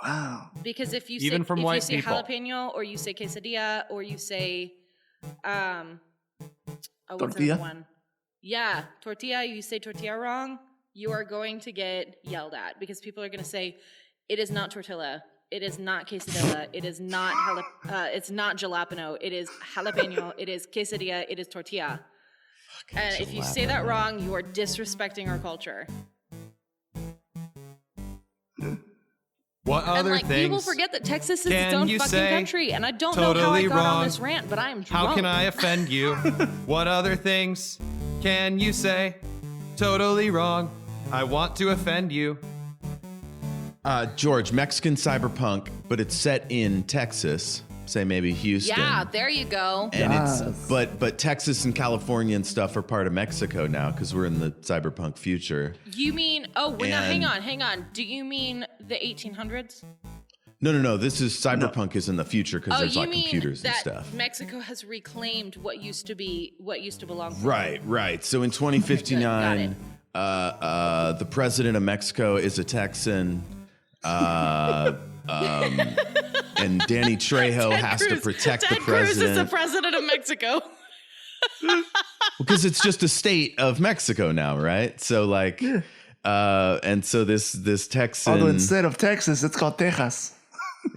Wow. Because if you Even say, from if white you say people. jalapeno, or you say quesadilla, or you say what's Tortilla? the one? Yeah, tortilla, you say tortilla wrong, you are going to get yelled at because people are going to say, it is not tortilla, it is not quesadilla, it is not it's not jalapeno, it is jalapeno, it is quesadilla, it is tortilla. And if you say that wrong, you are disrespecting our culture. What And other like things? people forget that Texas is its can own you fucking say country, and I don't know how I totally got wrong? on this rant, but I am drunk. How can I offend you? What other things can you say? Totally wrong. I want to offend you. George, Mexican cyberpunk, but it's set in Texas. Say maybe Houston. Yeah, there you go. And Yes. it's but Texas and California and stuff are part of Mexico now because we're in the cyberpunk future. You mean? Oh, well, now, hang And- on. Do you mean the 1800s? No. This is cyberpunk is in the future because Oh, there's you like mean computers and that stuff. Mexico has reclaimed what used to belong. to Right. So in 2059, the president of Mexico is a Texan. And Danny Trejo has to protect the Ted Cruz is the president president of Mexico. because it's just a state of Mexico now, right? So like, and so this Texan. Although instead of Texas, it's called Texas.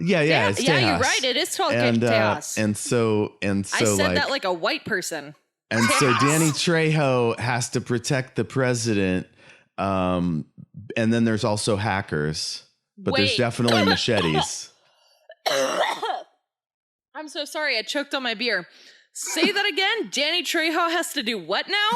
Yeah, it's yeah, Tejas. you're right. It is called and Tejas. and so I said like, that like a white person. and so Tejas. Danny Trejo has to protect the president. And then there's also hackers, but there's Wait. definitely machetes. I'm so sorry. I choked on my beer. Say that again. Danny Trejo has to do what now?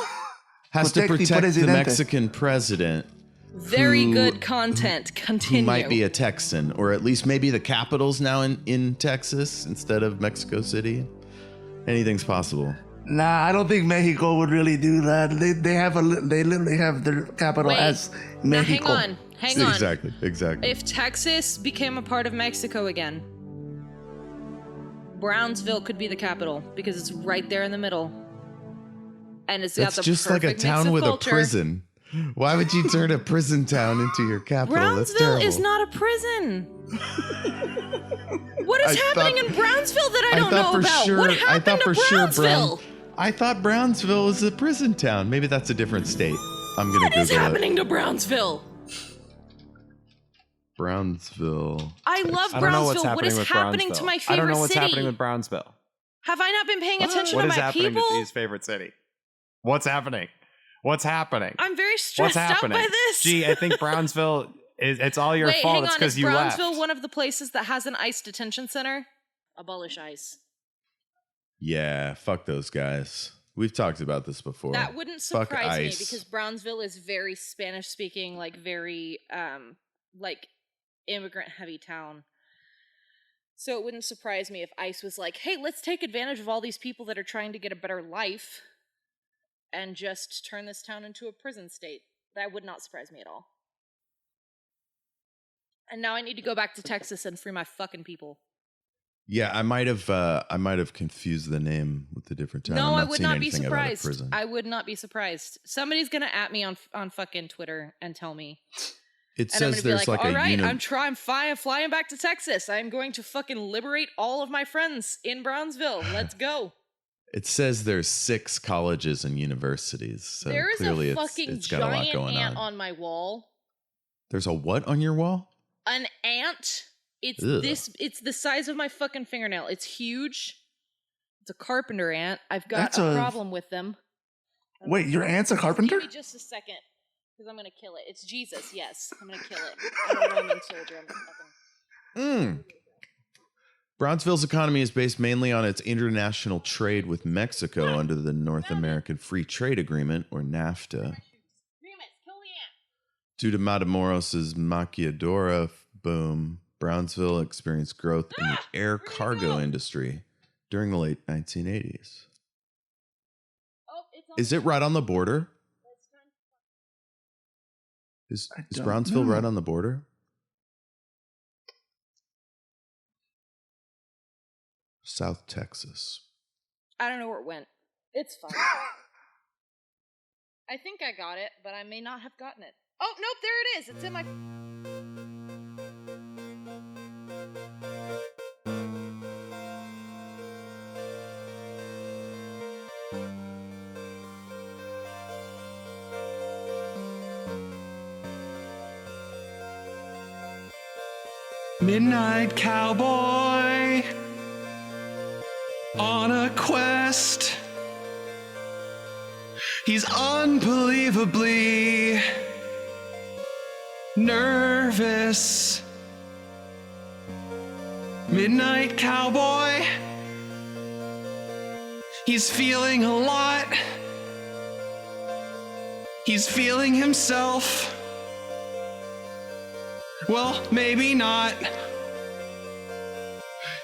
Has to Protect the protect the presidente. Mexican president, Very Who- good content. Continue. who might be a Texan, or at least maybe the capital's now in Texas instead of Mexico City. Anything's possible. Nah, I don't think Mexico would really do that. They literally have their capital Wait. as Now, Mexico. hang on. Exactly. If Texas became a part of Mexico again, Brownsville could be the capital because it's right there in the middle. And it's That's got the just like a perfect mix town of with culture. a prison. Why would you turn a prison town into your capital? That's Brownsville terrible. is not a prison. What is I happening thought- in Brownsville that I don't thought know for about? sure- What I happened thought to for sure Brownsville? I thought Brownsville was a prison town. Maybe that's a different state. I'm gonna What is Google happening to Brownsville? Brownsville. I love I don't know Brownsville. what's What happening is with happening Brownsville. to my I favorite don't know what's city? happening with Brownsville. Have I not been paying attention What to is my happening people? to Dee's favorite city? What's happening? What's happening? I'm very What's stressed out happening? by this. Gee, I think Brownsville It's all your Wait, fault. hang It's on. because Is you Brownsville left. one of the places that has an ICE detention center? Abolish ICE. Yeah, fuck those guys. We've talked about this before. That wouldn't Fuck surprise me ICE. because Brownsville is very Spanish speaking, like very like immigrant heavy town. So it wouldn't surprise me if ICE was like, "Hey, let's take advantage of all these people that are trying to get a better life and just turn this town into a prison state." That would not surprise me at all. And now I need to go back to Texas and free my fucking people. Yeah, I might have confused the name with the different town. No, I'm I not would seeing not be anything about a surprised. prison. I would not be surprised. Somebody's gonna at me on fucking Twitter and tell me. It And I'm says gonna be there's like, like all a right, uni- I'm flying back to Texas. I'm going to fucking liberate all of my friends in Brownsville. Let's go. It says there's 6 colleges and universities. So There is clearly a fucking it's got a lot giant going ant on. my wall. There's a what on your wall? An ant. It's Ugh. it's the size of my fucking fingernail. It's huge. It's a carpenter ant. I've got That's a a- problem with them. Wait, your aunt's a carpenter? Give me just a second, because I'm gonna kill it. It's Jesus, yes. I'm gonna kill it. I'm a Roman soldier. I'm gonna fucking... Brownsville's economy is based mainly on its international trade with Mexico under the North American Free Trade Agreement, or NAFTA. Remus, kill the ant. Due to Matamoros' maquiladora boom, Brownsville experienced growth in the air cargo industry during the late 1980s. Oh, it's on Is it right on the border? Is don't Brownsville right know. on the border? South Texas. I don't know where it went. It's fine. I think I got it, but I may not have gotten it. Oh, nope, there it is. It's in my... Midnight Cowboy on a quest. He's unbelievably nervous. Midnight Cowboy. He's feeling a lot. He's feeling himself. Well, maybe not.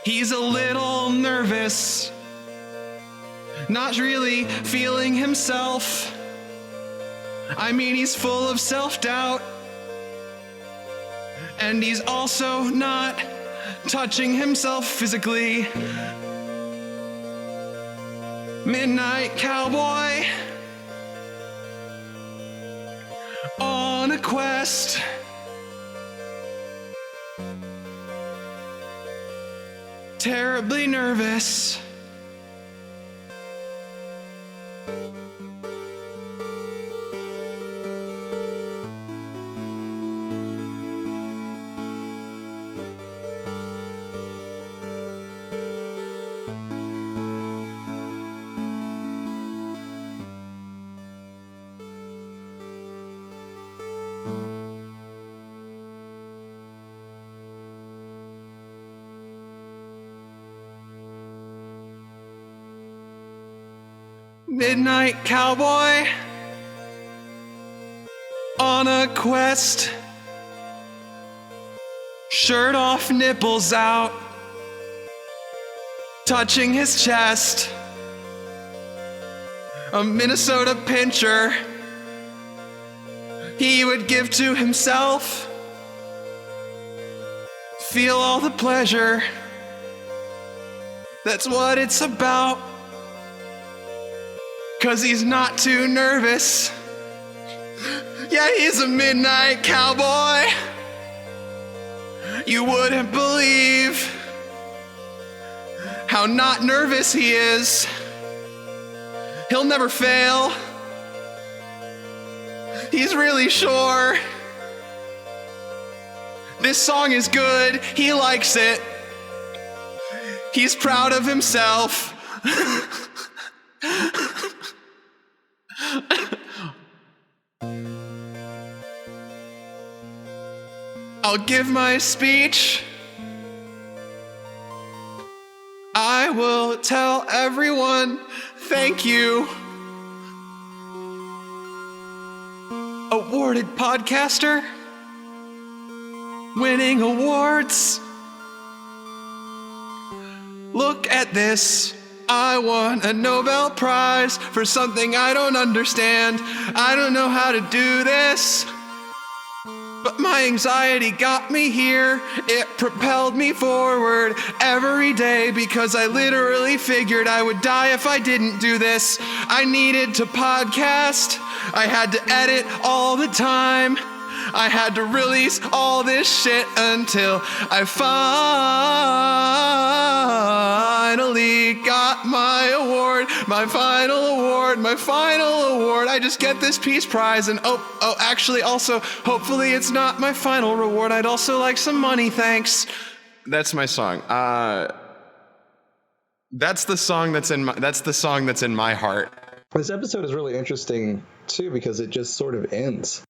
He's a little nervous. Not really feeling himself. I mean, he's full of self-doubt. And he's also not touching himself physically. Midnight Cowboy on a quest. Terribly nervous. Midnight Cowboy on a quest. Shirt off, nipples out, touching his chest. A Minnesota pincher he would give to himself. Feel all the pleasure. That's what it's about. 'Cause he's not too nervous. Yeah, he's a midnight cowboy. You wouldn't believe how not nervous he is. He'll never fail. He's really sure. This song is good. He likes it. He's proud of himself. I'll give my speech. I will tell everyone thank you. Awarded podcaster, winning awards. Look at this. I won a Nobel Prize for something I don't understand. I don't know how to do this. But my anxiety got me here. It propelled me forward every day because I literally figured I would die if I didn't do this. I needed to podcast. I had to edit all the time. I had to release all this shit until I finally got my award, my final award, my final award. I just get this Peace Prize and actually also, hopefully it's not my final reward. I'd also like some money, thanks. That's my song. That's the song that's in my heart. This episode is really interesting too because it just sort of ends.